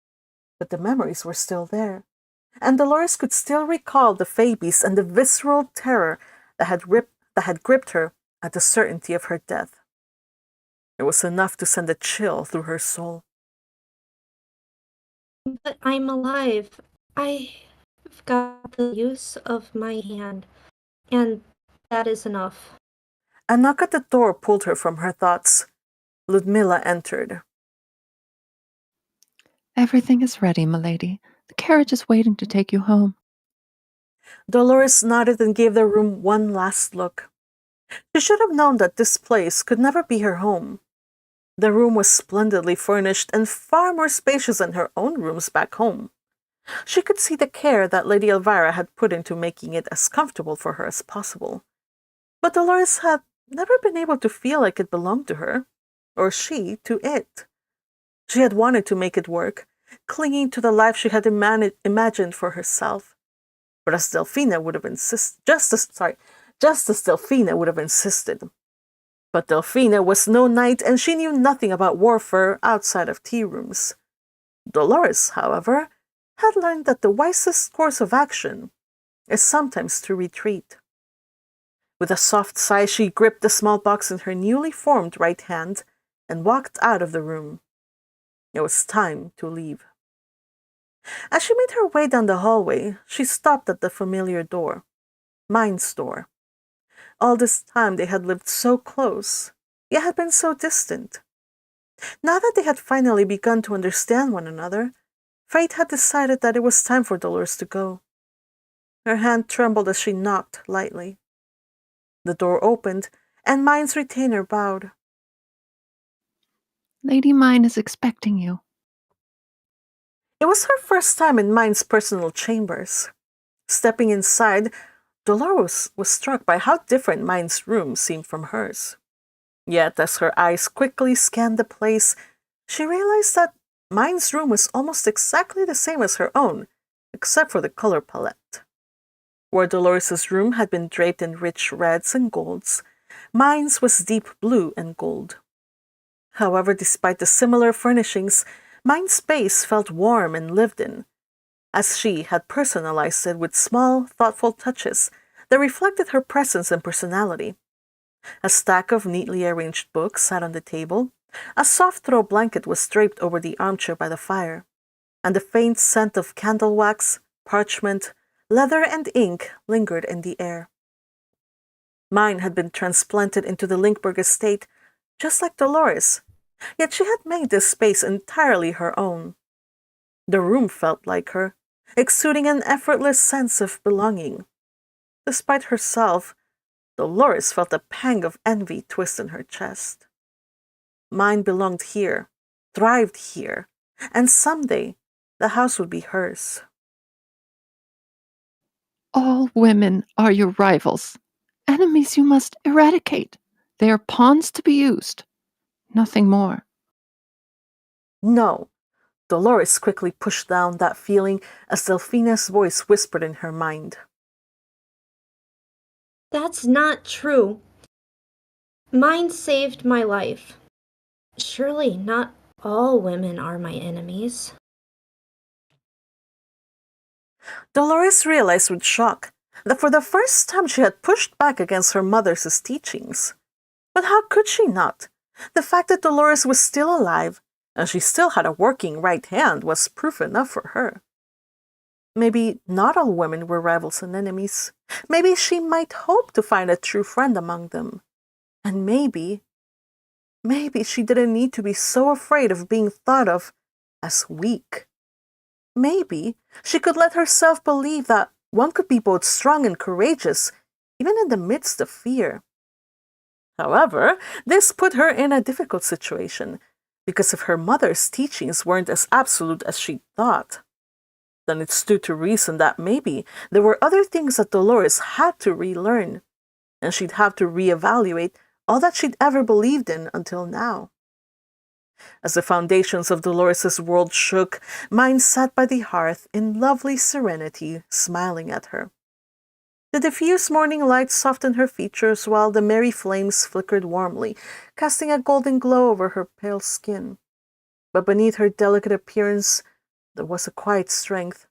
but the memories were still there, and Dolores could still recall the faebies and the visceral terror that had gripped her at the certainty of her death. It was enough to send a chill through her soul. But I'm alive. I've got the use of my hand, and that is enough. A knock at the door pulled her from her thoughts. Ludmilla entered. Everything is ready, milady. The carriage is waiting to take you home. Dolores nodded and gave the room one last look. She should have known that this place could never be her home. The room was splendidly furnished and far more spacious than her own rooms back home. She could see the care that Lady Elvira had put into making it as comfortable for her as possible. But Dolores had never been able to feel like it belonged to her, or she to it. She had wanted to make it work, clinging to the life she had imagined for herself. But as Delphina would have insisted, just as Delphina would have insisted. But Delphina was no knight, and she knew nothing about warfare outside of tea rooms. Dolores, however, had learned that the wisest course of action is sometimes to retreat. With a soft sigh, she gripped the small box in her newly formed right hand and walked out of the room. It was time to leave. As she made her way down the hallway, she stopped at the familiar door, Myne's door. All this time they had lived so close, yet had been so distant. Now that they had finally begun to understand one another, fate had decided that it was time for Dolores to go. Her hand trembled as she knocked lightly. The door opened, and Myne's retainer bowed. Lady Myne is expecting you. It was her first time in Myne's personal chambers. Stepping inside, Dolores was struck by how different Myne's room seemed from hers. Yet, as her eyes quickly scanned the place, she realized that Myne's room was almost exactly the same as her own, except for the color palette. Where Dolores's room had been draped in rich reds and golds, Myne's was deep blue and gold. However, despite the similar furnishings, Myne's space felt warm and lived in, as she had personalized it with small, thoughtful touches that reflected her presence and personality. A stack of neatly arranged books sat on the table, a soft throw blanket was draped over the armchair by the fire, and the faint scent of candle wax, parchment, leather, and ink lingered in the air. Myne had been transplanted into the Linkberg estate, just like Dolores, yet she had made this space entirely her own. The room felt like her, exuding an effortless sense of belonging. Despite herself, Dolores felt a pang of envy twist in her chest. Myne belonged here, thrived here, and someday the house would be hers. All women are your rivals. Enemies you must eradicate. They are pawns to be used. Nothing more. No. Dolores quickly pushed down that feeling as Delphina's voice whispered in her mind. That's not true. Mine saved my life. Surely not all women are my enemies. Dolores realized with shock that for the first time she had pushed back against her mother's teachings. But how could she not? The fact that Dolores was still alive, and she still had a working right hand, was proof enough for her. Maybe not all women were rivals and enemies. Maybe she might hope to find a true friend among them. And maybe she didn't need to be so afraid of being thought of as weak. Maybe she could let herself believe that one could be both strong and courageous, even in the midst of fear. However, this put her in a difficult situation, because if her mother's teachings weren't as absolute as she thought, then it stood to reason that maybe there were other things that Dolores had to relearn, and she'd have to reevaluate all that she'd ever believed in until now. As the foundations of Dolores's world shook, Myne sat by the hearth in lovely serenity, smiling at her. The diffuse morning light softened her features while the merry flames flickered warmly, casting a golden glow over her pale skin. But beneath her delicate appearance, there was a quiet strength,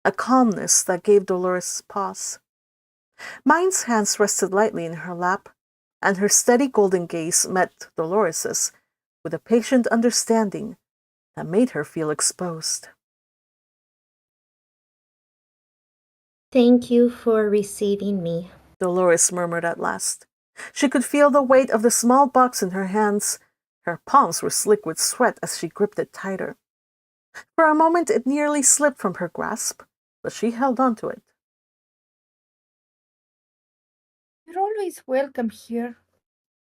a calmness that gave Dolores pause. Myne's hands rested lightly in her lap, and her steady golden gaze met Dolores's with a patient understanding that made her feel exposed. Thank you for receiving me. Dolores murmured at last. She could feel the weight of the small box in her hands. Her palms were slick with sweat as she gripped it tighter. For a moment it nearly slipped from her grasp, but she held on to it. You're always welcome here.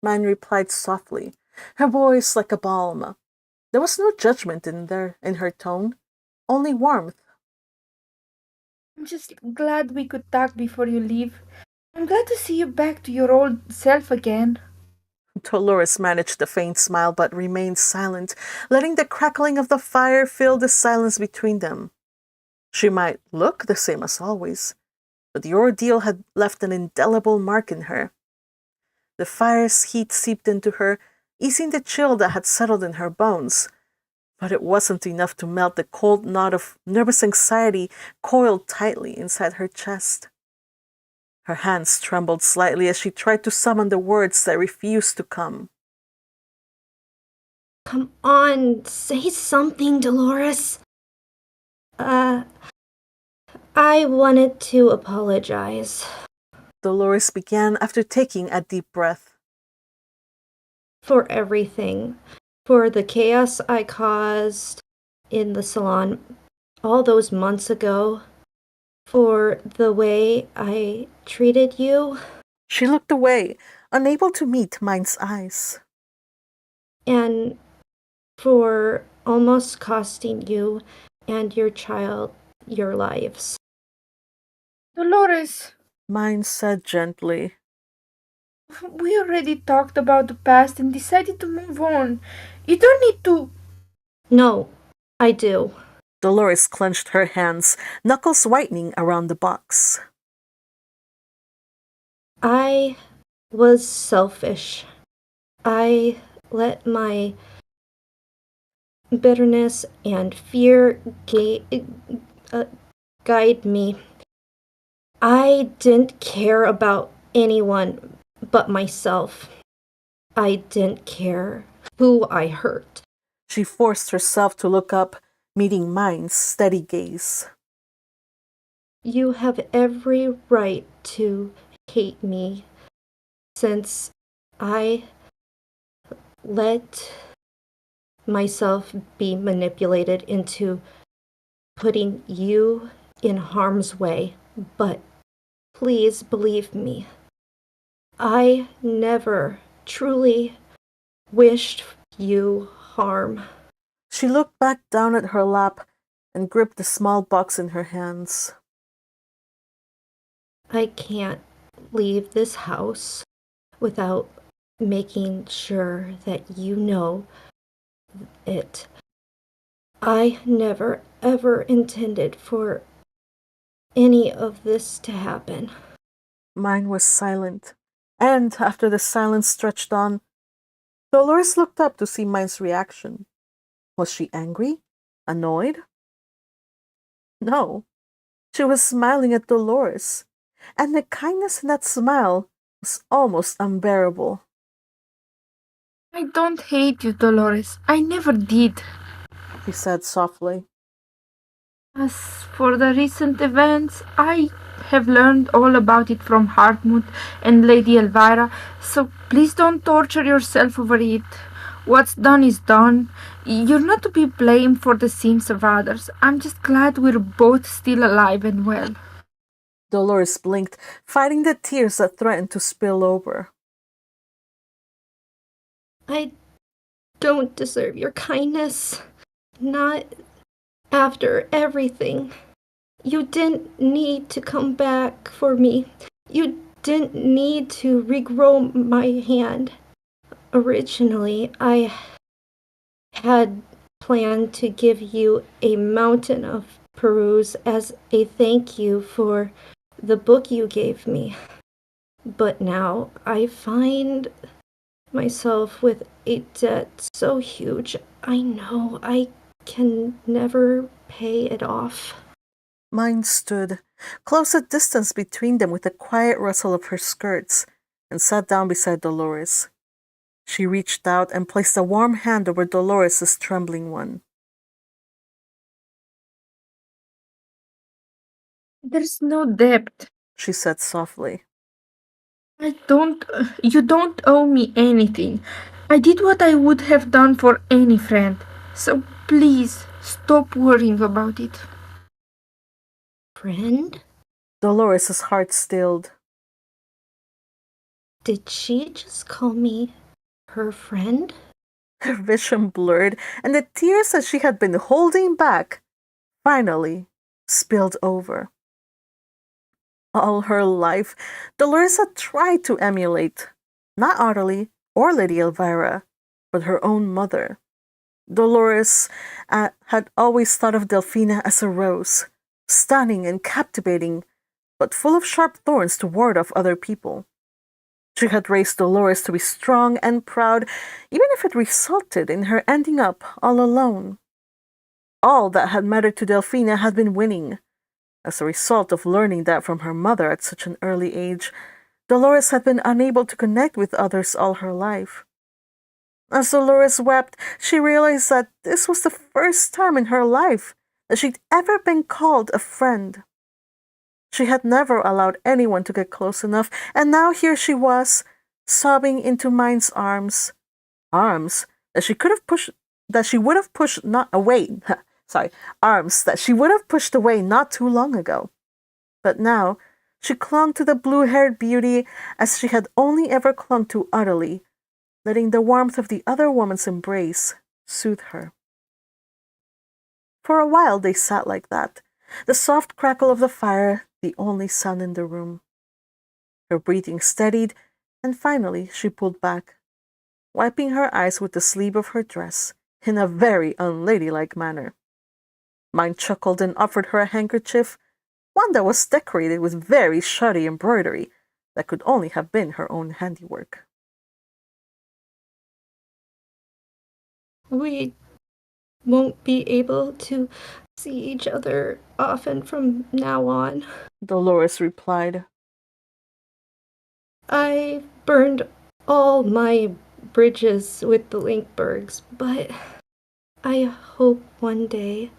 Myne replied softly, her voice like a balm. There was no judgment in her tone, only warmth. I'm just glad we could talk before you leave. I'm glad to see you back to your old self again. Dolores managed a faint smile but remained silent, letting the crackling of the fire fill the silence between them. She might look the same as always, but the ordeal had left an indelible mark in her. The fire's heat seeped into her, easing the chill that had settled in her bones, but it wasn't enough to melt the cold knot of nervous anxiety coiled tightly inside her chest. Her hands trembled slightly as she tried to summon the words that refused to come. Come on, say something, Dolores. I wanted to apologize. Dolores began after taking a deep breath. For everything. For the chaos I caused in the salon all those months ago. For the way I treated you. She looked away, unable to meet Myne's eyes. And for almost costing you and your child your lives. Dolores, Myne said gently. we already talked about the past and decided to move on. You don't need to. No, I do. Dolores clenched her hands, knuckles whitening around the box. I was selfish. I let my bitterness and fear guide me. I didn't care about anyone but myself. I didn't care who I hurt. She forced herself to look up, meeting Myne's steady gaze. You have every right to hate me, since I let myself be manipulated into putting you in harm's way. But please believe me, I never truly wished you harm. She looked back down at her lap and gripped the small box in her hands. I can't leave this house without making sure that you know it. I never ever intended for any of this to happen. Myne was silent, and after the silence stretched on, Dolores looked up to see Myne's reaction. Was she angry? Annoyed? No. She was smiling at Dolores, and the kindness in that smile was almost unbearable. I don't hate you, Dolores. I never did. She said softly. As for the recent events, I have learned all about it from Hartmut and Lady Elvira, so please don't torture yourself over it. What's done is done. You're not to be blamed for the sins of others. I'm just glad we're both still alive and well. Dolores blinked, fighting the tears that threatened to spill over. I don't deserve your kindness. Not after everything. You didn't need to come back for me. You didn't need to regrow my hand. Originally, I had planned to give you a mountain of peruse as a thank you for the book you gave me. But now I find myself with a debt so huge, I know I can never pay it off. Myne stood, close a distance between them with a quiet rustle of her skirts, and sat down beside Dolores. She reached out and placed a warm hand over Dolores's trembling one. There's no debt. She said softly. You don't owe me anything. I did what I would have done for any friend. So please, stop worrying about it. Friend? Dolores's heart stilled. Did she just call me Her friend? Her vision blurred, and the tears that she had been holding back finally spilled over. All her life, Dolores had tried to emulate, not Ottilie or Lady Elvira, but her own mother. Dolores had always thought of Delphina as a rose, stunning and captivating, but full of sharp thorns to ward off other people. She had raised Dolores to be strong and proud, even if it resulted in her ending up all alone. All that had mattered to Delphina had been winning. As a result of learning that from her mother at such an early age, Dolores had been unable to connect with others all her life. As Dolores wept, she realized that this was the first time in her life that she'd ever been called a friend. She had never allowed anyone to get close enough, and now here she was, sobbing into Myne's arms. Arms that she could have pushed that she would have pushed not away. Sorry, arms that she would have pushed away not too long ago. But now she clung to the blue-haired beauty as she had only ever clung to Ottilie, letting the warmth of the other woman's embrace soothe her. For a while they sat like that, the soft crackle of the fire the only sound in the room. Her breathing steadied, and finally she pulled back, wiping her eyes with the sleeve of her dress in a very unladylike manner. Myne chuckled and offered her a handkerchief, one that was decorated with very shoddy embroidery that could only have been her own handiwork. We won't be able to see each other often from now on. Dolores replied. I burned all my bridges with the Linkbergs, but I hope one day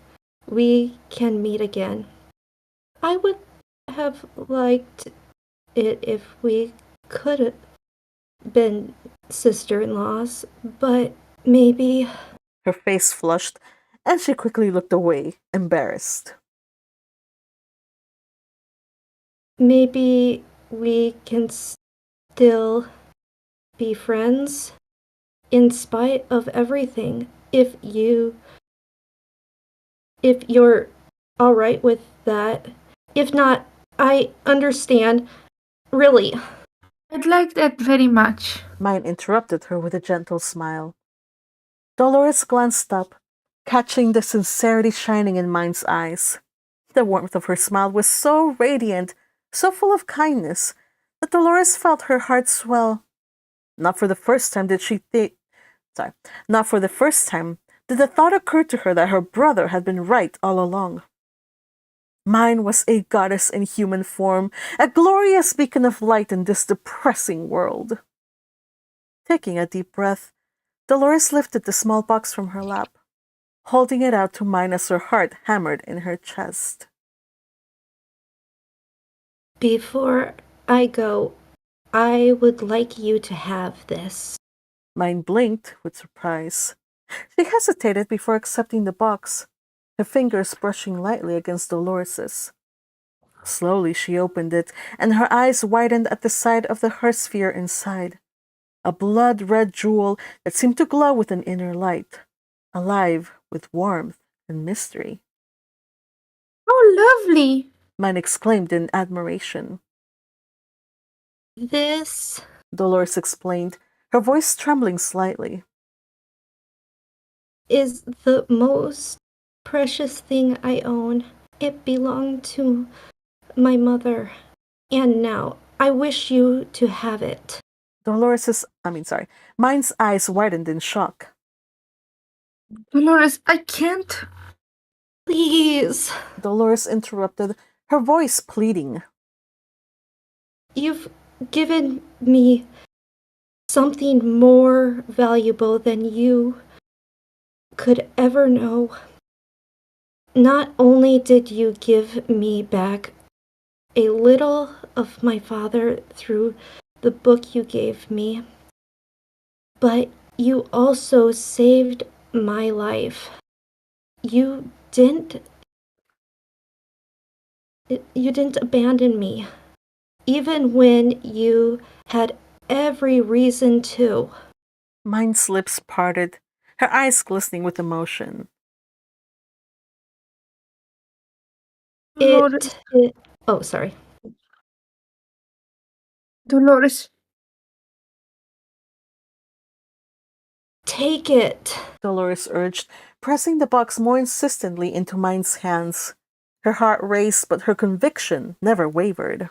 we can meet again. I would have liked it if we could have been sister-in-laws, but maybe... Her face flushed, and she quickly looked away, embarrassed. Maybe we can still be friends in spite of everything, if you're all right with that. If not, I understand. Really. I'd like that very much. Myne interrupted her with a gentle smile. Dolores glanced up, catching the sincerity shining in Myne's eyes. The warmth of her smile was so radiant, so full of kindness, that Dolores felt her heart swell. Not for the first time did Not for the first time did the thought occur to her that her brother had been right all along. Myne was a goddess in human form, a glorious beacon of light in this depressing world. Taking a deep breath, Dolores lifted the small box from her lap, holding it out to Myne as her heart hammered in her chest. Before I go, I would like you to have this. Myne blinked with surprise. She hesitated before accepting the box, her fingers brushing lightly against Dolores's. Slowly she opened it, and her eyes widened at the sight of the heartsphere inside, a blood-red jewel that seemed to glow with an inner light, alive with warmth and mystery. Oh, lovely! Myne exclaimed in admiration. This... Dolores explained, her voice trembling slightly. is the most precious thing I own. It belonged to my mother, and now I wish you to have it. Myne's eyes widened in shock. Dolores, I can't. Please. Dolores interrupted, her voice pleading. You've given me something more valuable than you could ever know. Not only did you give me back a little of my father through the book you gave me, but you also saved my life. You didn't abandon me, even when you had every reason to. Myne's lips parted, her eyes glistening with emotion. Dolores. Oh, sorry. Dolores. Take it. Dolores urged, pressing the box more insistently into Myne's hands. Her heart raced, but her conviction never wavered.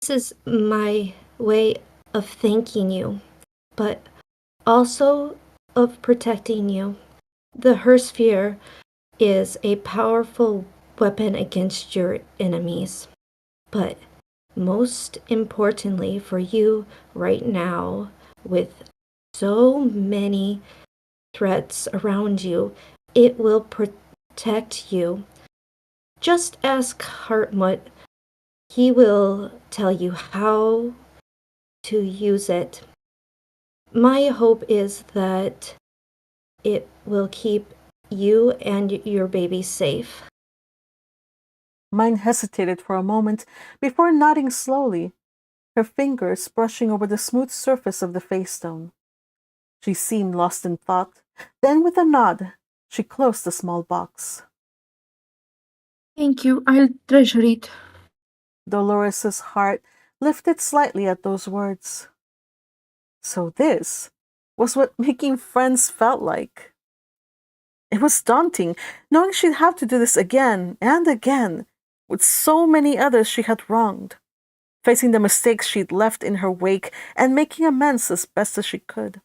This is my way of thanking you, but also of protecting you. The Hersphere is a powerful weapon against your enemies, but most importantly for you right now, with so many threats around you, it will protect you. Just ask Hartmut. He will tell you how to use it. My hope is that it will keep you and your baby safe. Myne hesitated for a moment before nodding slowly, her fingers brushing over the smooth surface of the face stone. She seemed lost in thought. Then, with a nod, she closed the small box. Thank you. I'll treasure it. Dolores's heart lifted slightly at those words. So this was what making friends felt like. It was daunting, knowing she'd have to do this again and again, with so many others she had wronged, facing the mistakes she'd left in her wake and making amends as best as she could.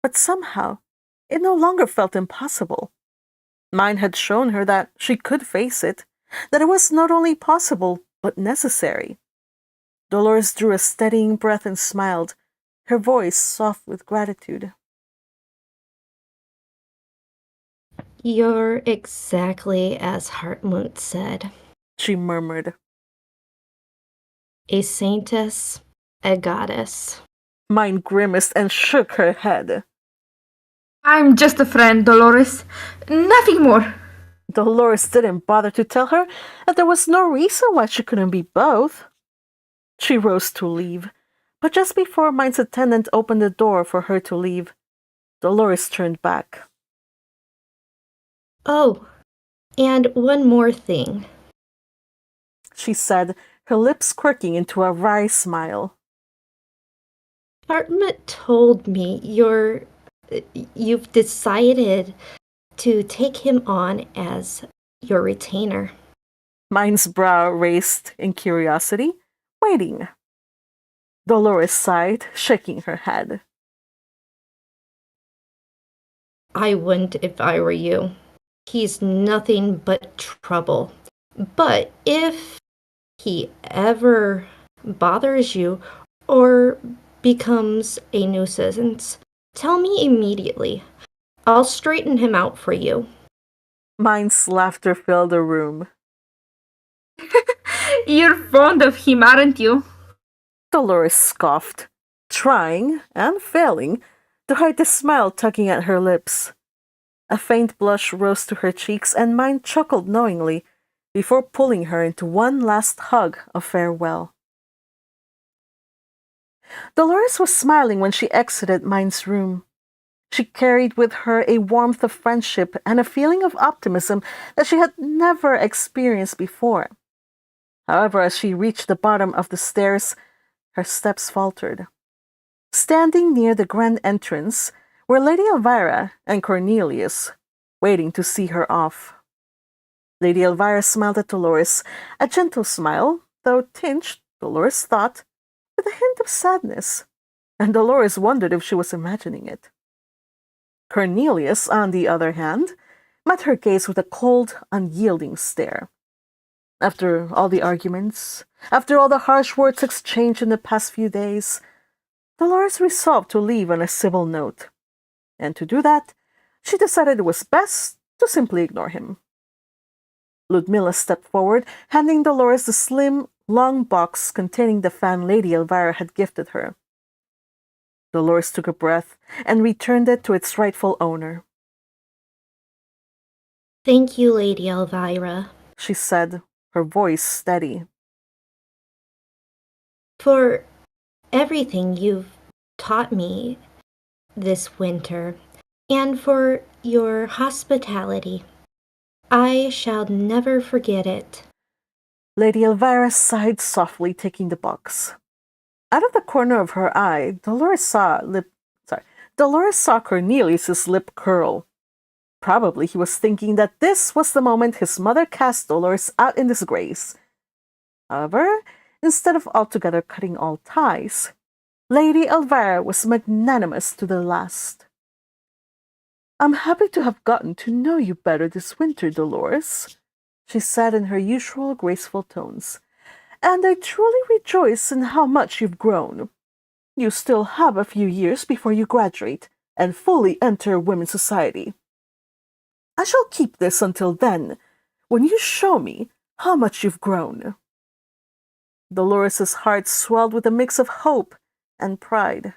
But somehow, it no longer felt impossible. Myne had shown her that she could face it, that it was not only possible, but necessary. Dolores drew a steadying breath and smiled, her voice soft with gratitude. You're exactly as Hartmut said. She murmured. A saintess, a goddess. Myne grimaced and shook her head. I'm just a friend, Dolores. Nothing more. Dolores didn't bother to tell her that there was no reason why she couldn't be both. She rose to leave, but just before Myne's attendant opened the door for her to leave, Dolores turned back. Oh, and one more thing. She said, her lips quirking into a wry smile. Hartmut told me you've decided to take him on as your retainer. Myne's brow raised in curiosity, waiting. Dolores sighed, shaking her head. I wouldn't if I were you. He's nothing but trouble. But if he ever bothers you or becomes a nuisance, tell me immediately. I'll straighten him out for you. Myne's laughter filled the room. You're fond of him, aren't you? Dolores scoffed, trying and failing to hide the smile tugging at her lips. A faint blush rose to her cheeks, and Myne chuckled knowingly before pulling her into one last hug of farewell. Dolores was smiling when she exited Myne's room. She carried with her a warmth of friendship and a feeling of optimism that she had never experienced before. However, as she reached the bottom of the stairs, her steps faltered. Standing near the grand entrance were Lady Elvira and Cornelius, waiting to see her off. Lady Elvira smiled at Dolores, a gentle smile, though tinged, Dolores thought, with a hint of sadness, and Dolores wondered if she was imagining it. Cornelius, on the other hand, met her gaze with a cold, unyielding stare. After all the arguments, after all the harsh words exchanged in the past few days, Dolores resolved to leave on a civil note. And to do that, she decided it was best to simply ignore him. Ludmilla stepped forward, handing Dolores the slim, long box containing the fan Lady Elvira had gifted her. Dolores took a breath and returned it to its rightful owner. Thank you, Lady Elvira, She said, her voice steady. for everything you've taught me this winter, and for your hospitality. I shall never forget it. Lady Elvira sighed softly, taking the box. Out of the corner of her eye, Dolores saw Cornelius's lip curl. Probably he was thinking that this was the moment his mother cast Dolores out in disgrace. However, instead of altogether cutting all ties, Lady Elvira was magnanimous to the last. "I'm happy to have gotten to know you better this winter, Dolores," she said in her usual graceful tones, "and I truly rejoice in how much you've grown. You still have a few years before you graduate and fully enter women's society. I shall keep this until then, when you show me how much you've grown." Dolores's heart swelled with a mix of hope and pride.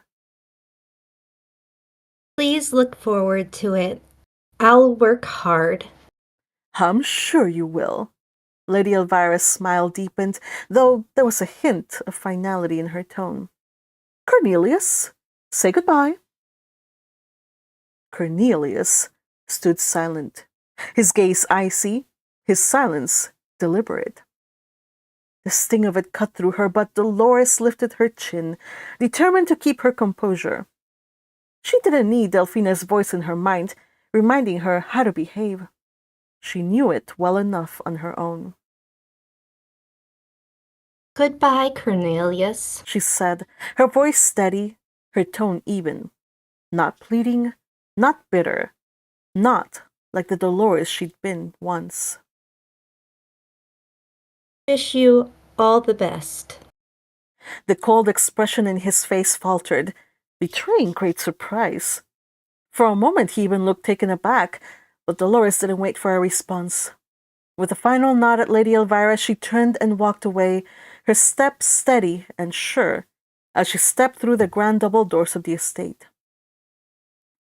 Please look forward to it. I'll work hard. "I'm sure you will." Lady Elvira's smile deepened, though there was a hint of finality in her tone. "Cornelius, say goodbye." Cornelius stood silent, his gaze icy, his silence deliberate. The sting of it cut through her, but Dolores lifted her chin, determined to keep her composure. She didn't need Delphina's voice in her mind, reminding her how to behave. She knew it well enough on her own. Goodbye, Cornelius, she said, her voice steady, her tone even. Not pleading, not bitter, not like the Dolores she'd been once. Wish you all the best. The cold expression in his face faltered, betraying great surprise. For a moment he even looked taken aback, but Dolores didn't wait for a response. With a final nod at Lady Elvira, she turned and walked away, her step steady and sure, as she stepped through the grand double doors of the estate.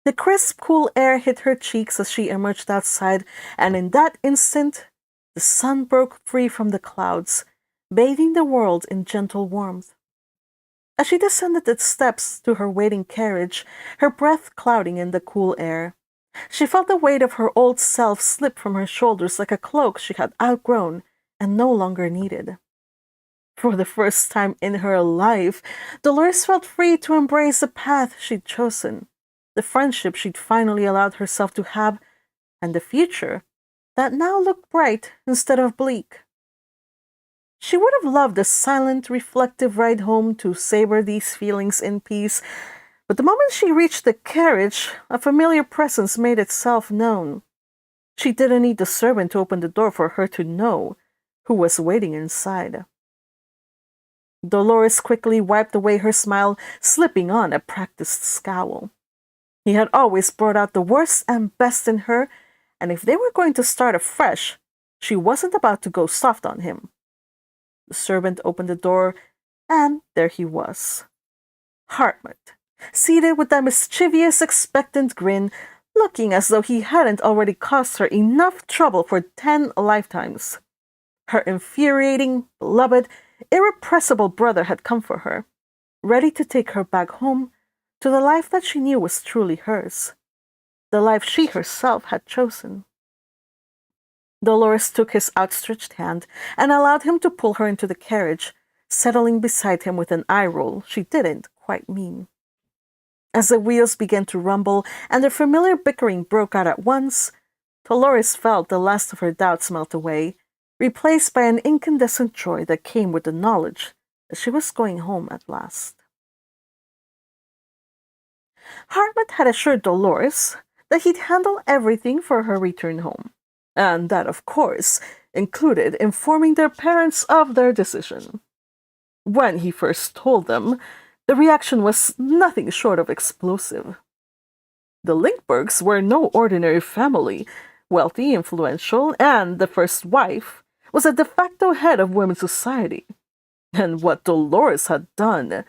The crisp, cool air hit her cheeks as she emerged outside, and in that instant, the sun broke free from the clouds, bathing the world in gentle warmth. As she descended the steps to her waiting carriage, her breath clouding in the cool air, she felt the weight of her old self slip from her shoulders like a cloak she had outgrown and no longer needed. For the first time in her life, Dolores felt free to embrace the path she'd chosen, the friendship she'd finally allowed herself to have, and the future that now looked bright instead of bleak. She would have loved a silent, reflective ride home to savor these feelings in peace, but the moment she reached the carriage, a familiar presence made itself known. She didn't need the servant to open the door for her to know who was waiting inside. Dolores quickly wiped away her smile, slipping on a practiced scowl. He had always brought out the worst and best in her, and if they were going to start afresh, she wasn't about to go soft on him. The servant opened the door, and there he was. Hartmut, seated with a mischievous, expectant grin, looking as though he hadn't already caused her enough trouble for 10 lifetimes. Her infuriating, beloved, irrepressible brother had come for her, ready to take her back home to the life that she knew was truly hers, the life she herself had chosen. Dolores took his outstretched hand and allowed him to pull her into the carriage, settling beside him with an eye roll she didn't quite mean. As the wheels began to rumble and their familiar bickering broke out at once, Dolores felt the last of her doubts melt away, replaced by an incandescent joy that came with the knowledge that she was going home at last. Hartmut had assured Dolores that he'd handle everything for her return home, and that, of course, included informing their parents of their decision. When he first told them, the reaction was nothing short of explosive. The Linkbergs were no ordinary family, wealthy, influential, and the first wife was a de facto head of women's society. And what Dolores had done,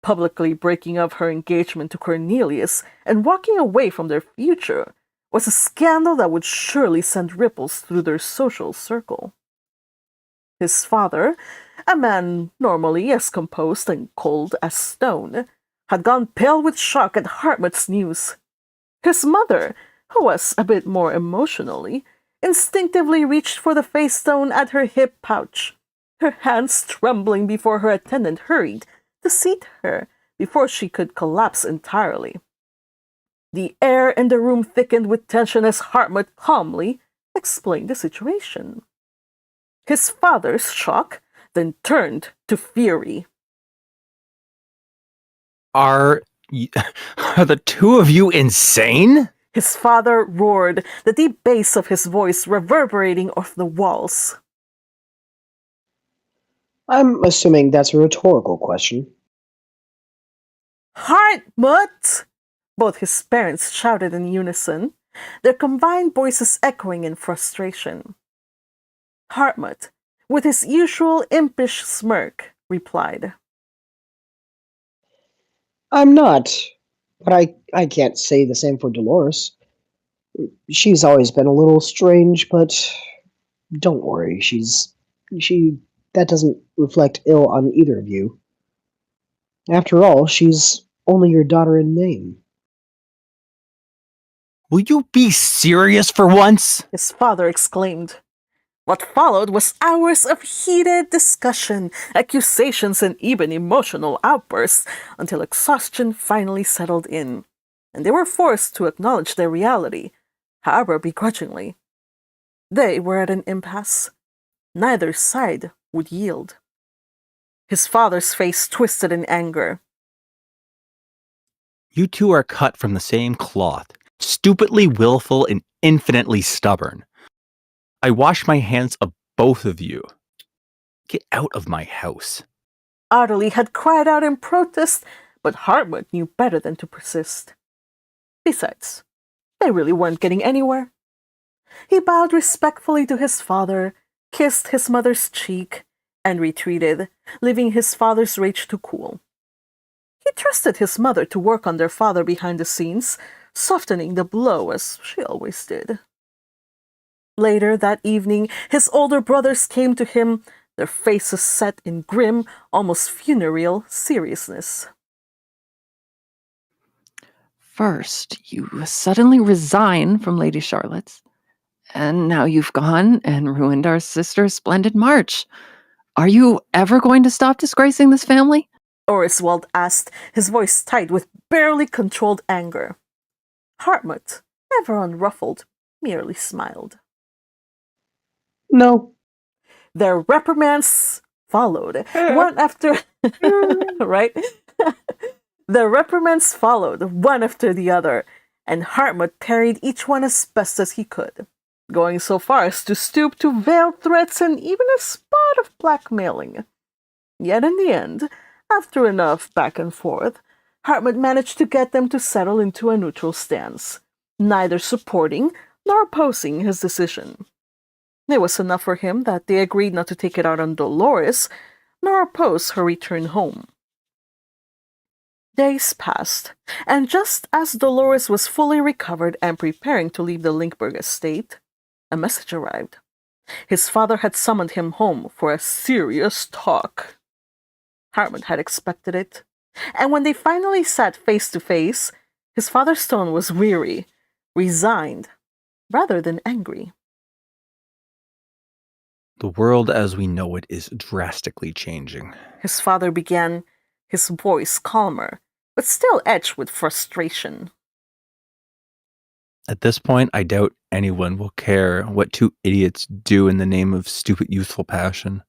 publicly breaking up her engagement to Cornelius and walking away from their future, was a scandal that would surely send ripples through their social circle. His father, a man normally as composed and cold as stone, had gone pale with shock at Hartmut's news. His mother, who was a bit more emotionally, instinctively reached for the face stone at her hip pouch, her hands trembling before her attendant hurried to seat her before she could collapse entirely. The air in the room thickened with tension as Hartmut calmly explained the situation. His father's shock then turned to fury. Are the two of you insane? His father roared, the deep bass of his voice reverberating off the walls. I'm assuming that's a rhetorical question. Hartmut! Both his parents shouted in unison, their combined voices echoing in frustration. Hartmut, with his usual impish smirk, replied, I'm not, but I can't say the same for Dolores. She's always been a little strange, but don't worry, that doesn't reflect ill on either of you. After all, she's only your daughter in name. Will you be serious for once? his father exclaimed. What followed was hours of heated discussion, accusations, and even emotional outbursts until exhaustion finally settled in, and they were forced to acknowledge their reality, however begrudgingly. They were at an impasse. Neither side would yield. His father's face twisted in anger. You two are cut from the same cloth, stupidly willful and infinitely stubborn. I wash my hands of both of you. Get out of my house. Ottilie had cried out in protest, but Hartmut knew better than to persist. Besides, they really weren't getting anywhere. He bowed respectfully to his father, kissed his mother's cheek, and retreated, leaving his father's rage to cool. He trusted his mother to work on their father behind the scenes, softening the blow as she always did. Later that evening, his older brothers came to him, their faces set in grim, almost funereal seriousness. First, you suddenly resign from Lady Charlotte's, and now you've gone and ruined our sister's splendid march. Are you ever going to stop disgracing this family? Oriswald asked, his voice tight with barely controlled anger. Hartmut, ever unruffled, merely smiled. No. Their reprimands followed, one after... right? The reprimands followed, one after the other, and Hartmut parried each one as best as he could, going so far as to stoop to veiled threats and even a spot of blackmailing. Yet in the end, after enough back and forth, Hartmut managed to get them to settle into a neutral stance, neither supporting nor opposing his decision. It was enough for him that they agreed not to take it out on Dolores, nor oppose her return home. Days passed, and just as Dolores was fully recovered and preparing to leave the Linkberg estate, a message arrived. His father had summoned him home for a serious talk. Hartmut had expected it, and when they finally sat face to face, his father's tone was weary, resigned, rather than angry. The world as we know it is drastically changing. His father began, his voice calmer, but still edged with frustration. At this point, I doubt anyone will care what two idiots do in the name of stupid youthful passion.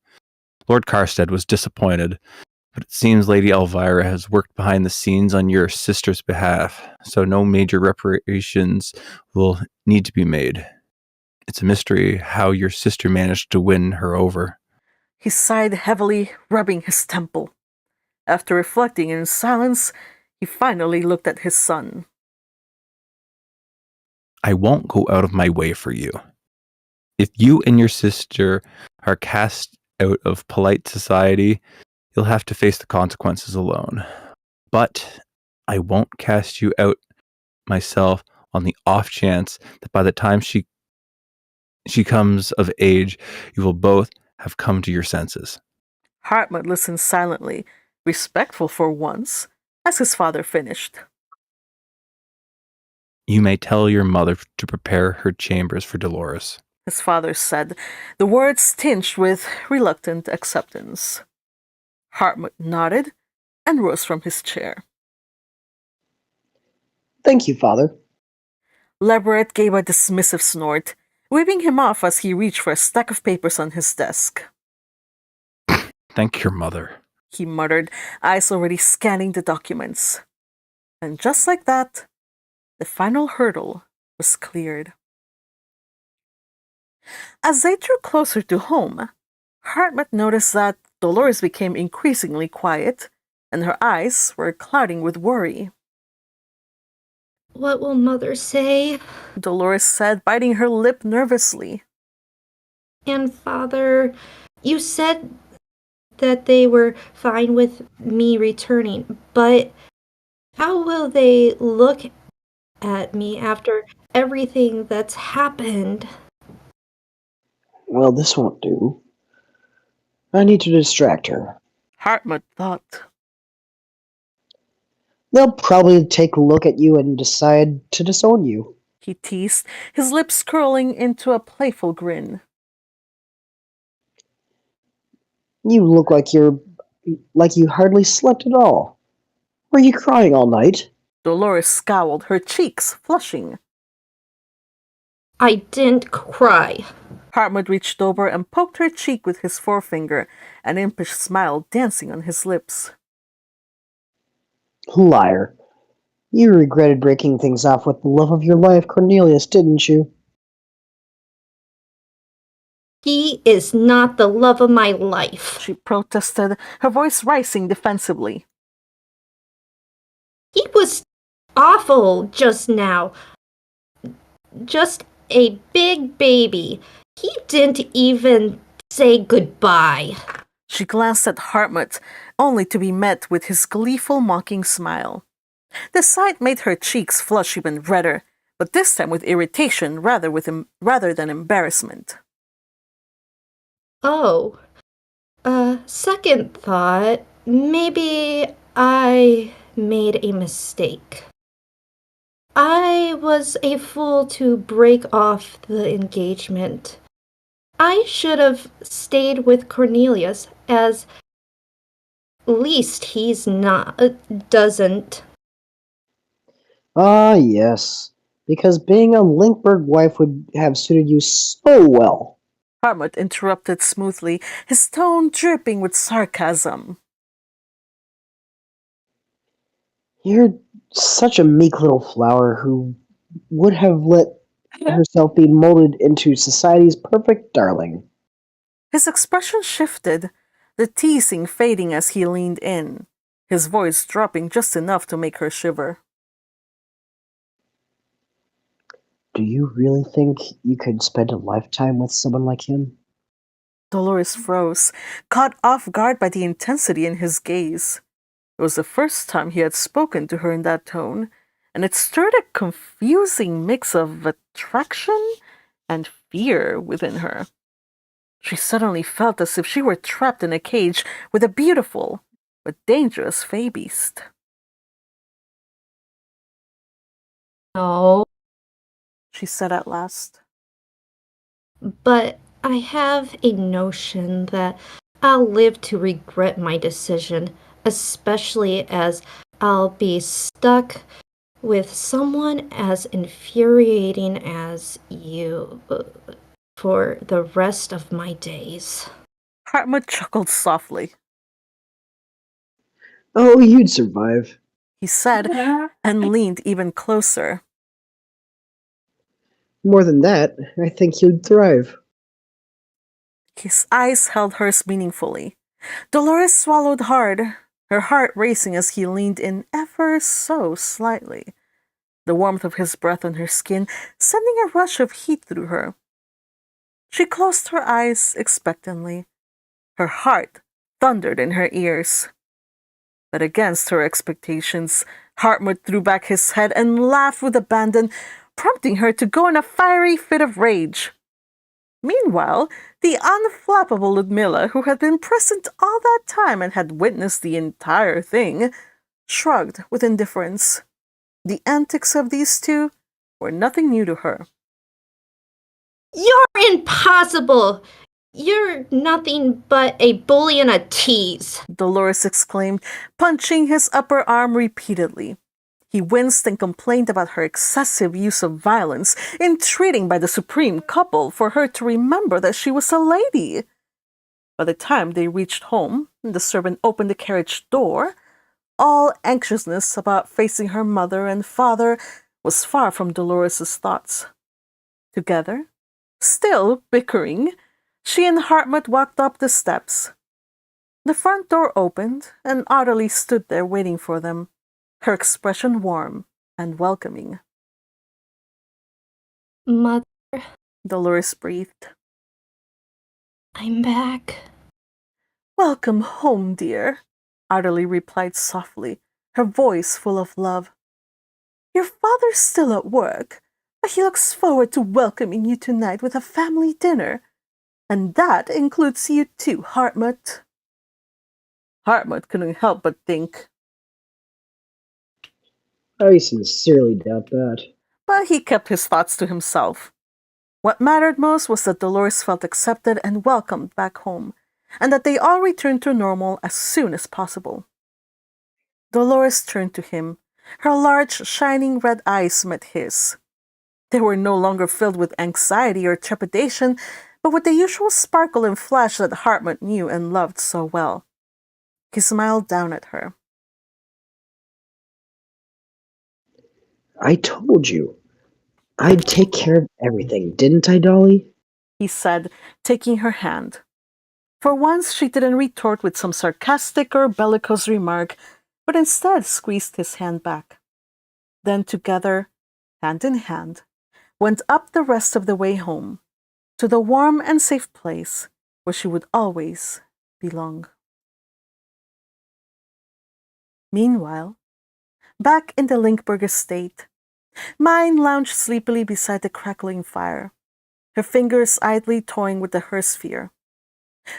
Lord Karstead was disappointed, but it seems Lady Elvira has worked behind the scenes on your sister's behalf, so no major reparations will need to be made. It's a mystery how your sister managed to win her over. He sighed heavily, rubbing his temple. After reflecting in silence, he finally looked at his son. I won't go out of my way for you. If you and your sister are cast out of polite society, you'll have to face the consequences alone. But I won't cast you out myself on the off chance that by the time she comes of age, you will both have come to your senses. Hartmut listened silently, respectful for once, as his father finished. You may tell your mother to prepare her chambers for Dolores. His father said, the words tinged with reluctant acceptance. Hartmut nodded and rose from his chair. Thank you, Father. Leverett gave a dismissive snort, waving him off as he reached for a stack of papers on his desk. Thank your mother, he muttered, eyes already scanning the documents. And just like that, the final hurdle was cleared. As they drew closer to home, Hartmut noticed that Dolores became increasingly quiet, and her eyes were clouding with worry. What will Mother say? Dolores said, biting her lip nervously. And Father, you said that they were fine with me returning, but how will they look at me after everything that's happened? Well, this won't do. I need to distract her. Hartmut thought. They'll probably take a look at you and decide to disown you. He teased, his lips curling into a playful grin. You look like you hardly slept at all. Were you crying all night? Dolores scowled, her cheeks flushing. I didn't cry. Hartmut reached over and poked her cheek with his forefinger, an impish smile dancing on his lips. Liar. You regretted breaking things off with the love of your life, Cornelius, didn't you? He is not the love of my life, she protested, her voice rising defensively. He was awful just now. Just a big baby. He didn't even say goodbye. She glanced at Hartmut, only to be met with his gleeful, mocking smile. The sight made her cheeks flush even redder, but this time with irritation rather than embarrassment. Oh, second thought, maybe I made a mistake. I was a fool to break off the engagement. I should have stayed with Cornelius, as least he's doesn't. Ah, yes. Because being a Linkberg wife would have suited you so well. Hartmut interrupted smoothly, his tone dripping with sarcasm. You're such a meek little flower who would have let herself be molded into society's perfect darling. His expression shifted, the teasing fading as he leaned in, his voice dropping just enough to make her shiver. Do you really think you could spend a lifetime with someone like him? Dolores froze, caught off guard by the intensity in his gaze. It was the first time he had spoken to her in that tone, and it stirred a confusing mix of attraction and fear within her. She suddenly felt as if she were trapped in a cage with a beautiful but dangerous fey beast. No. She said at last. But I have a notion that I'll live to regret my decision, especially as I'll be stuck with someone as infuriating as you for the rest of my days. Hartmut chuckled softly. Oh, you'd survive, he said, and leaned even closer. More than that, I think you'd thrive. His eyes held hers meaningfully. Dolores swallowed hard, her heart racing as he leaned in ever so slightly, the warmth of his breath on her skin sending a rush of heat through her. She closed her eyes expectantly. Her heart thundered in her ears. But against her expectations, Hartmut threw back his head and laughed with abandon, prompting her to go in a fiery fit of rage. Meanwhile, the unflappable Ludmilla, who had been present all that time and had witnessed the entire thing, shrugged with indifference. The antics of these two were nothing new to her. You're impossible! You're nothing but a bully and a tease. Dolores exclaimed, punching his upper arm repeatedly. He winced and complained about her excessive use of violence, entreating by the supreme couple for her to remember that she was a lady. By the time they reached home, and the servant opened the carriage door, all anxiousness about facing her mother and father was far from Dolores's thoughts. Together, still bickering, she and Hartmut walked up the steps. The front door opened, and Ottilie stood there waiting for them, her expression warm and welcoming. Mother, Dolores breathed. I'm back. Welcome home, dear, Ottilie replied softly, her voice full of love. Your father's still at work, but he looks forward to welcoming you tonight with a family dinner. And that includes you too, Hartmut. Hartmut couldn't help but think. I sincerely doubt that. But he kept his thoughts to himself. What mattered most was that Dolores felt accepted and welcomed back home, and that they all returned to normal as soon as possible. Dolores turned to him. Her large, shining red eyes met his. They were no longer filled with anxiety or trepidation, but with the usual sparkle and flash that Hartmut knew and loved so well. He smiled down at her. I told you. I'd take care of everything, didn't I, Dolly? He said, taking her hand. For once, she didn't retort with some sarcastic or bellicose remark, but instead squeezed his hand back. Then together, hand in hand, went up the rest of the way home, to the warm and safe place where she would always belong. Meanwhile, back in the Linkberg estate, Myne lounged sleepily beside the crackling fire, her fingers idly toying with the hersphere.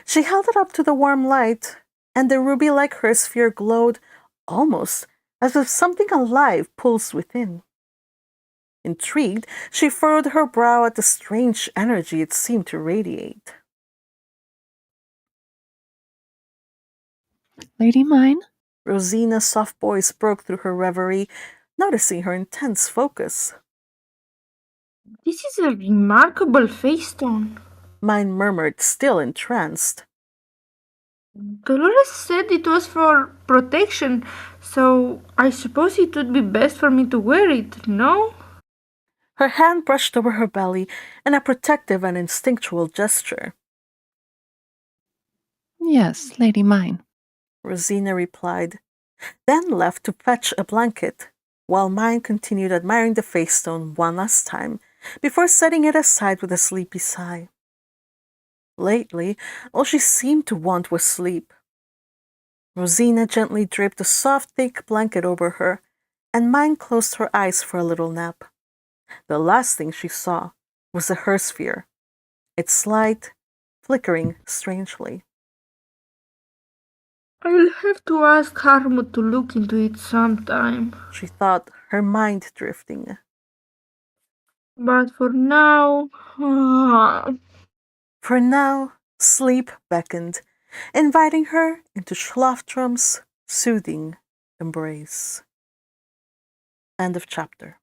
She held it up to the warm light, and the ruby-like hersphere glowed almost as if something alive pulsed within. Intrigued, she furrowed her brow at the strange energy it seemed to radiate. Lady Myne? Rosina's soft voice broke through her reverie, noticing her intense focus. This is a remarkable face stone. Myne murmured, still entranced. Dolores said it was for protection, so I suppose it would be best for me to wear it, no? Her hand brushed over her belly in a protective and instinctual gesture. Yes, Lady Myne, Rosina replied, then left to fetch a blanket, while Myne continued admiring the face stone one last time, before setting it aside with a sleepy sigh. Lately, all she seemed to want was sleep. Rosina gently draped a soft, thick blanket over her, and Myne closed her eyes for a little nap. The last thing she saw was the hersphere, its light flickering strangely. I'll have to ask Harmut to look into it sometime. She thought, her mind drifting. But for now... For now, sleep beckoned, inviting her into Schlaftrum's soothing embrace. End of chapter.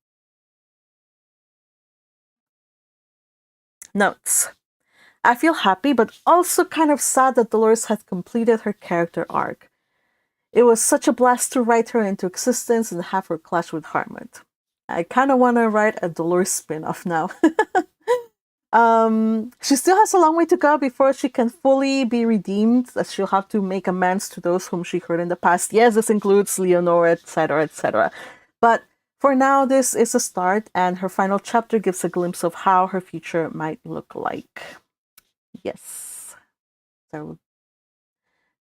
Notes. I feel happy, but also kind of sad that Dolores had completed her character arc. It was such a blast to write her into existence and have her clash with Hartmut. I kind of want to write a Dolores spin-off now. She still has a long way to go before she can fully be redeemed, as she'll have to make amends to those whom she hurt in the past. Yes, this includes Leonora, etc., etc. But for now, this is a start, and her final chapter gives a glimpse of how her future might look like. Yes. So,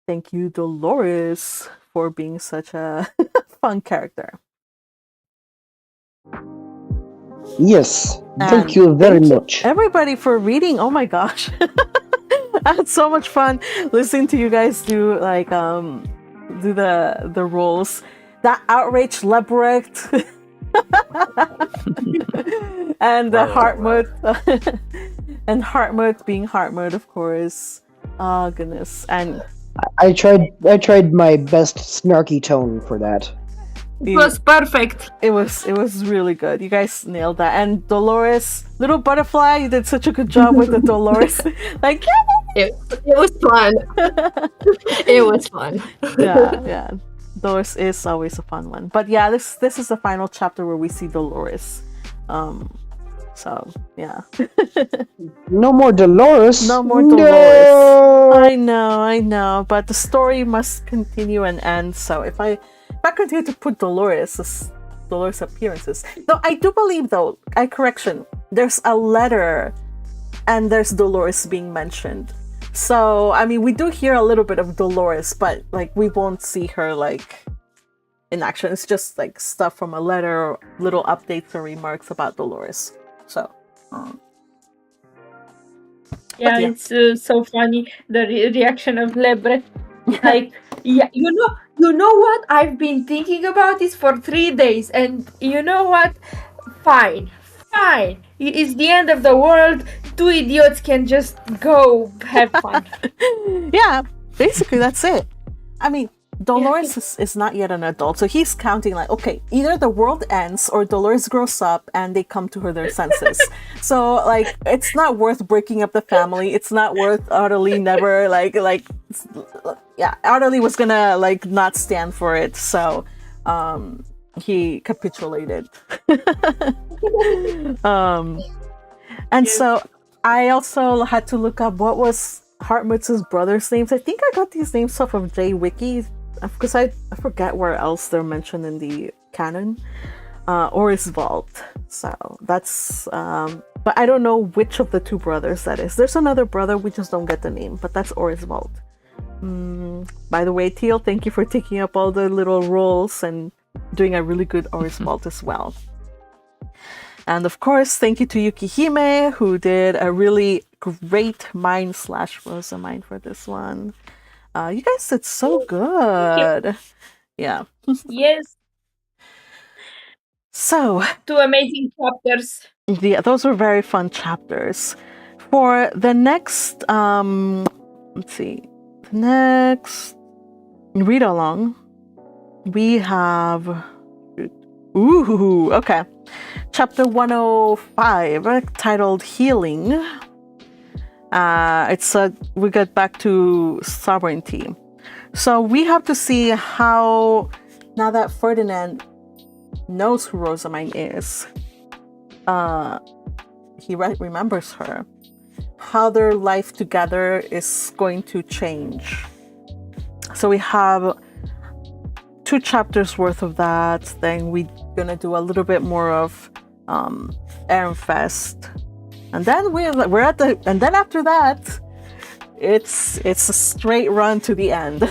thank you, Dolores, for being such a fun character. Yes, And thank you very thank you much. everybody for reading. Oh my gosh. I had so much fun listening to you guys do the roles. that outraged Lebrecht. And Hartmut. And Hartmut being Hartmut, of course. Oh, goodness. And I tried my best snarky tone for that. It was perfect. it was really good. You guys nailed that. And Dolores, little butterfly, you did such a good job with the Dolores. Like, It was fun. It was fun. yeah. Dolores is always a fun one. But yeah, this is the final chapter where we see Dolores. So yeah. No more Dolores. No more Dolores. No! I know. But the story must continue and end. So if I continue to put Dolores appearances. Though I do believe there's a letter and there's Dolores being mentioned. So I mean we do hear a little bit of Dolores, but like we won't see her like in action. It's just like stuff from a letter, little updates or remarks about Dolores. So yeah, it's so funny the reaction of Lebre. Like, yeah, you know what? I've been thinking about this for 3 days, and you know what? Fine. It's the end of the world. 2 idiots can just go have fun. Yeah, basically that's it. I mean, Dolores is not yet an adult, so he's counting like, okay, either the world ends or Dolores grows up and they come to their senses. So like, it's not worth breaking up the family. It's not worth Artely never Artely was gonna like not stand for it. So he capitulated. And so I also had to look up what was Hartmut's brother's names. I think I got these names off of JWiki because I forget where else they're mentioned in the canon. Orisvald. So that's but I don't know which of the two brothers that is. There's another brother, we just don't get the name, but that's Orisvald. By the way, Teal, thank you for taking up all the little roles and doing a really good Orisvald as well. And of course, thank you to Yukihime, who did a really great Myne/Rosa Myne for this one. You guys did so good. Yeah. Yes. So 2 amazing chapters. yeah, those were very fun chapters. For the next, let's see, the next read along, we have. Okay. Chapter 105, titled Healing. We get back to sovereignty. So we have to see how, now that Ferdinand knows who Rosa Myne is, he remembers her, how their life together is going to change. So we have 2 chapters worth of that. Then we're gonna do a little bit more of Ehrenfest, and then we're at the, and then after that it's a straight run to the end.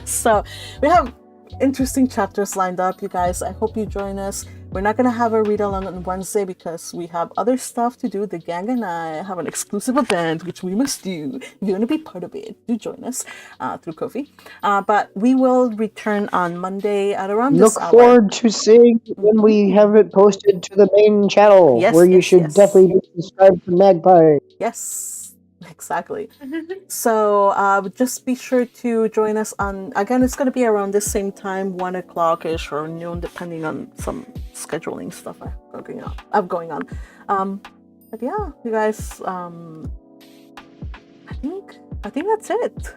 So we have interesting chapters lined up, you guys. I hope you join us. We're not gonna have a read along on Wednesday because we have other stuff to do. The gang and I have an exclusive event which we must do. If you want to be part of it, do join us through Ko-fi. But we will return on Monday at around this hour. Look forward to seeing when we have it posted to the main channel, where you should definitely be subscribed to Magpie. Yes. Exactly. So just be sure to join us on, again, it's going to be around the same time, 1 o'clock-ish or noon, depending on some scheduling stuff I have going on. But yeah, you guys, I think that's it.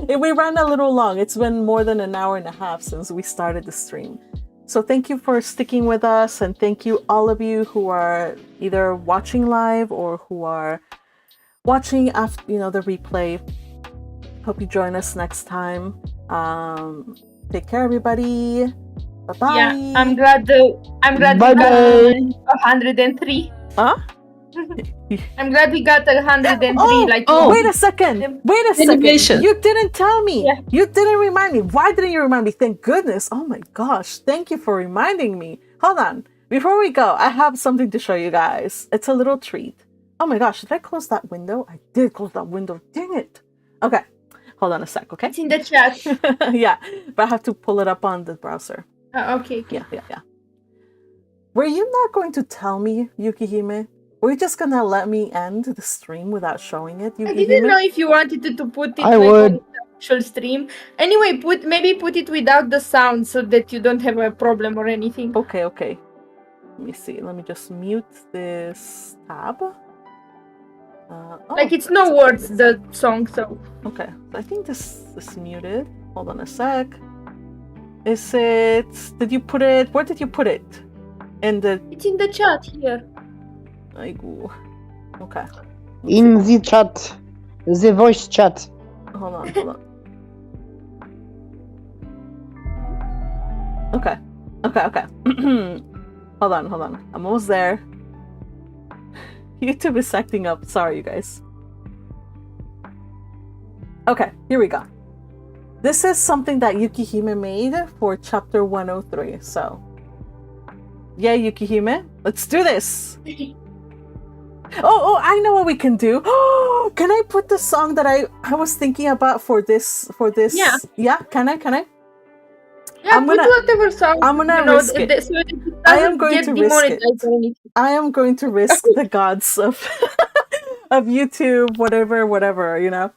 We ran a little long. It's been more than an hour and a half since we started the stream. So thank you for sticking with us, and thank you all of you who are either watching live or who are watching after, the replay. Hope you join us next time. Take care, everybody. Bye bye. Yeah, I'm glad we got 103. Huh? I'm glad we got 103. Wait a second. Innovation. You didn't tell me. Yeah. You didn't remind me. Why didn't you remind me? Thank goodness. Oh my gosh. Thank you for reminding me. Hold on. Before we go, I have something to show you guys. It's a little treat. Oh my gosh, did I close that window? I did close that window. Dang it. Okay. Hold on a sec, okay? It's in the chat. Yeah, but I have to pull it up on the browser. Okay. Yeah. Were you not going to tell me, Yukihime? Were you just gonna let me end the stream without showing it, Yukihime? I didn't know if you wanted to put it I like would. on the actual stream. Anyway, maybe put it without the sound so that you don't have a problem or anything. Okay. Let me see. Let me just mute this tab. Like it's no words, the song, so. Okay, I think this is muted. Hold on a sec. Is it? Did you put it? Where did you put it? In the. It's in the chat here. Aigu. Okay. In the chat. The voice chat. Hold on. Okay. Hold on. I'm almost there. YouTube is acting up. Sorry, you guys. Okay, here we go. This is something that Yukihime made for chapter 103. So, yeah, Yukihime, let's do this. Oh, I know what we can do. Oh, can I put the song that I was thinking about for this? Yeah, can I? Yeah, put whatever song. I'm gonna risk it. So it I am going to risk it. or anything. I am going to risk the gods of of YouTube, whatever, you know.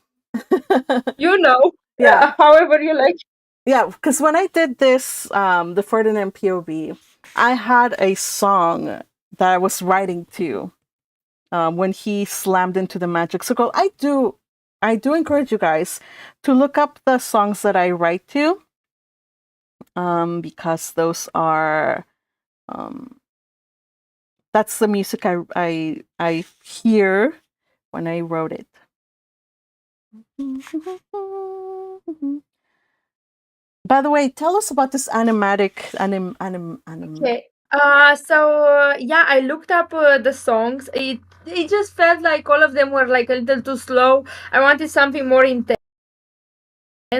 You know. Yeah. However you like. Yeah, because when I did this, the Ferdinand POV, I had a song that I was writing to when he slammed into the magic circle. I do encourage you guys to look up the songs that I write to. Because those are that's the music I hear when I wrote it. By the way, tell us about this animatic anim. Okay. Yeah, I looked up the songs. It just felt like all of them were like a little too slow. I wanted something more intense,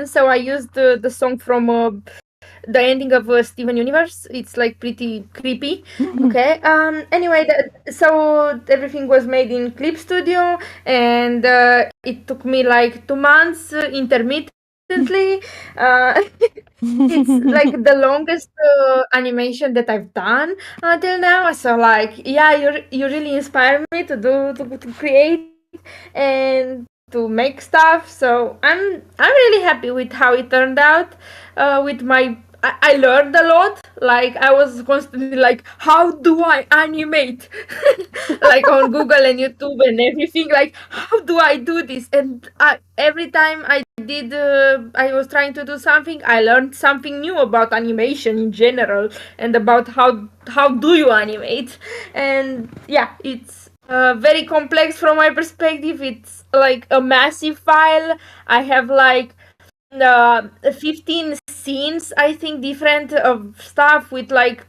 so I used the song from the ending of Steven Universe. It's like pretty creepy. Okay. Anyway, so everything was made in Clip Studio, and it took me like 2 months intermittently. It's like the longest animation that I've done until now. So like, yeah, you really inspire me to create and to make stuff. So I'm really happy with how it turned out. I learned a lot. Like I was constantly like, how do I animate? Like on Google and YouTube and everything. Like, how do I do this? And every time I was trying to do something, I learned something new about animation in general and about how do you animate. And yeah, it's very complex from my perspective. It's like a massive file. I have like 15 scenes, I think, different of stuff with like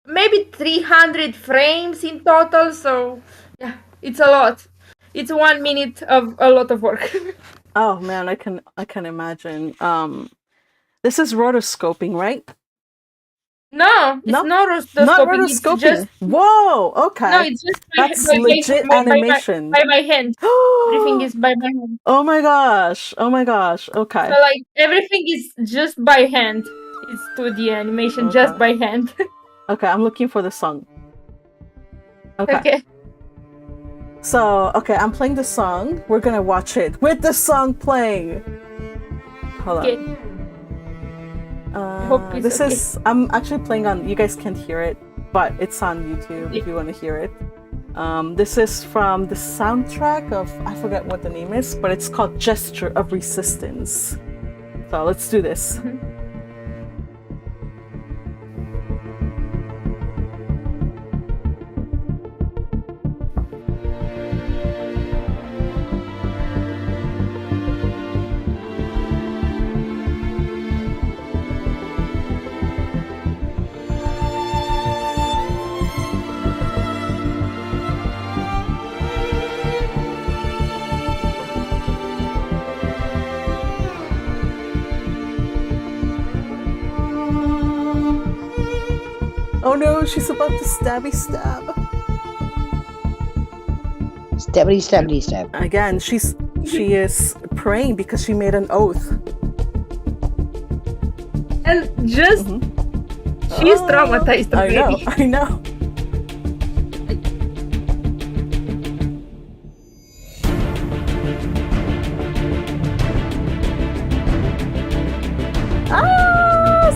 maybe 300 frames in total. So yeah, it's a lot. It's 1 minute of a lot of work. Oh man, I can imagine. This is rotoscoping, right? No, it's not rotoscoping. Not rotoscoping. It's just... Whoa, okay. No, it's just that's legit animation. By my hand. Everything is by my hand. Oh my gosh. Okay. So like everything is just by hand. It's 2D animation just by hand. Okay, I'm looking for the song. Okay. So, I'm playing the song. We're gonna watch it with the song playing. Hold on. I'm actually playing on, you guys can't hear it, but it's on YouTube if you want to hear it. This is from the soundtrack of, I forget what the name is, but it's called Gesture of Resistance. So let's do this. Oh no, she's about to stabby stab. Stabby stab. Again, she is praying because she made an oath. And just she's traumatized already. I know.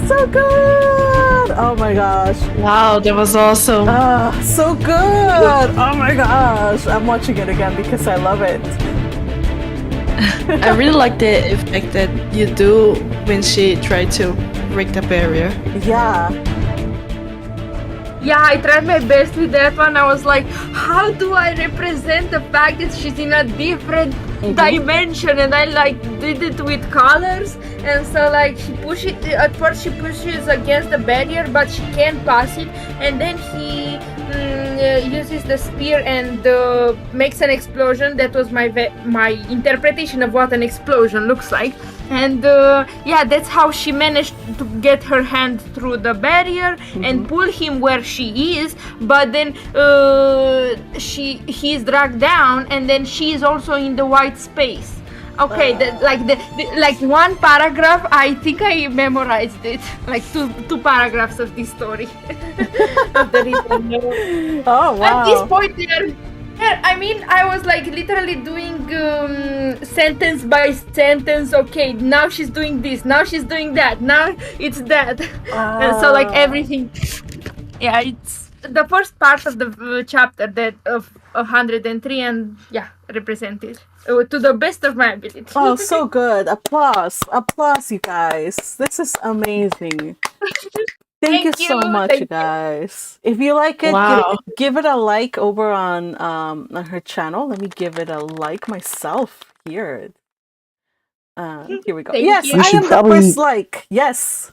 So good! Oh my gosh. Wow, that was awesome. So good! Oh my gosh. I'm watching it again because I love it. I really like the effect that you do when she tried to break the barrier. Yeah. Yeah, I tried my best with that one. I was like, how do I represent the fact that she's in a different dimension? And I like did it with colors. And so like at first she pushes against the barrier, but she can't pass it. And then he uses the spear and makes an explosion. That was my interpretation of what an explosion looks like. And yeah, that's how she managed to get her hand through the barrier and pull him where she is. But then he's dragged down, and then she is also in the white space. Okay, like one paragraph. I think I memorized it, like two paragraphs of this story. Of the written. Oh wow! At this point, I mean, I was like literally doing sentence by sentence. Okay, now she's doing this. Now she's doing that. Now it's that. And so like everything. Yeah, it's the first part of the chapter that of 103, and yeah, represented to the best of my ability. Oh, so good! Applause, you guys. This is amazing. Thank you so much, you guys. If you like it, give it a like over on her channel. Let me give it a like myself here. Here we go. Yes, I am the first like. Yes.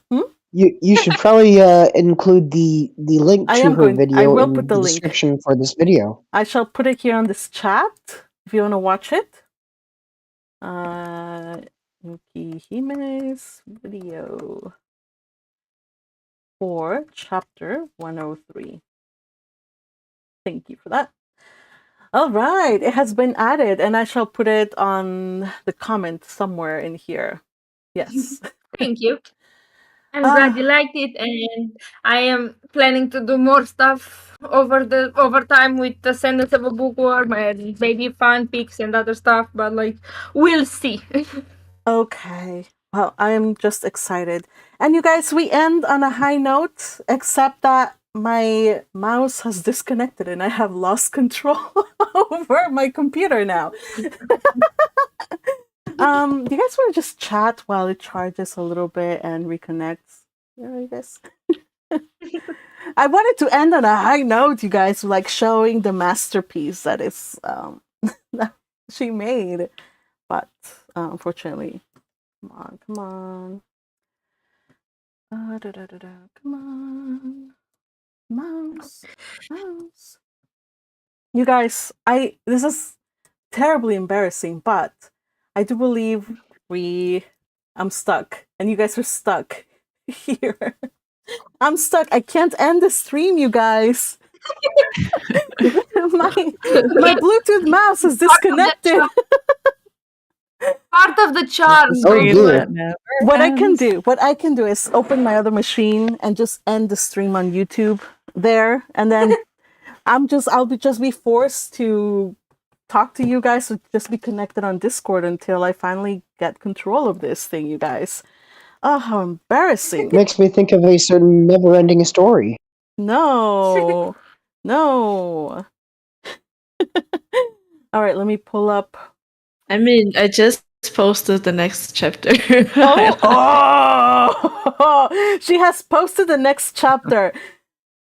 You should probably include the link to her video in the description for this video. I shall put it here on this chat if you want to watch it. Yuki Hime's video for chapter 103. Thank you for that. All right, it has been added, and I shall put it on the comment somewhere in here. Yes. Thank you. I'm glad you liked it, and I am planning to do more stuff over time with the Ascendance of a Bookworm and maybe fanfics and other stuff, but like we'll see. Okay. Well, I am just excited. And you guys, we end on a high note, except that my mouse has disconnected and I have lost control over my computer now. Do you guys want to just chat while it charges a little bit and reconnects? Yeah, you guys. I wanted to end on a high note, you guys, like showing the masterpiece that is that she made, but unfortunately, come on, come on, mouse. You guys, this is terribly embarrassing, but I do believe I'm stuck, and you guys are stuck here. I'm stuck. I can't end the stream, you guys. my Bluetooth mouse is disconnected. Part of the charm. What I can do is open my other machine and just end the stream on YouTube there, and then I'll just be forced to talk to you guys, to just be connected on Discord until I finally get control of this thing, you guys. Oh, how embarrassing. Makes me think of a certain never-ending story. No. No. All right, let me pull up. I mean, I just posted the next chapter. Oh, she has posted the next chapter.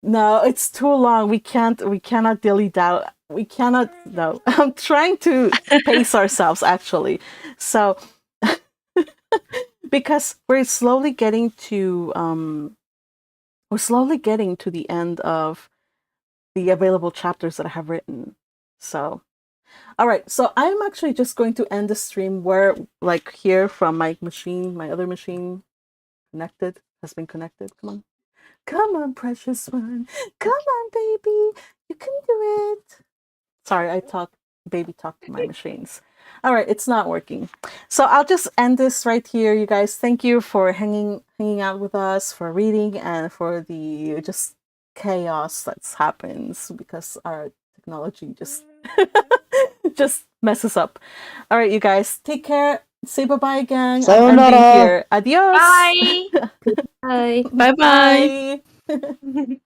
No, it's too long. We cannot delete that. We cannot. No, I'm trying to pace ourselves actually. So, because we're slowly getting to the end of the available chapters that I have written. So, all right. So I'm actually just going to end the stream where, like, here from my machine, my other machine, has been connected. Come on, precious one. Come on, baby. You can do it. Sorry, baby talk to my machines. All right, it's not working. So I'll just end this right here, you guys. Thank you for hanging out with us, for reading, and for the just chaos that happens because our technology just just messes up. All right, you guys, take care. Say bye-bye again. I'm ending Sayonara. here. Adios. Bye. Bye. Bye bye. Bye.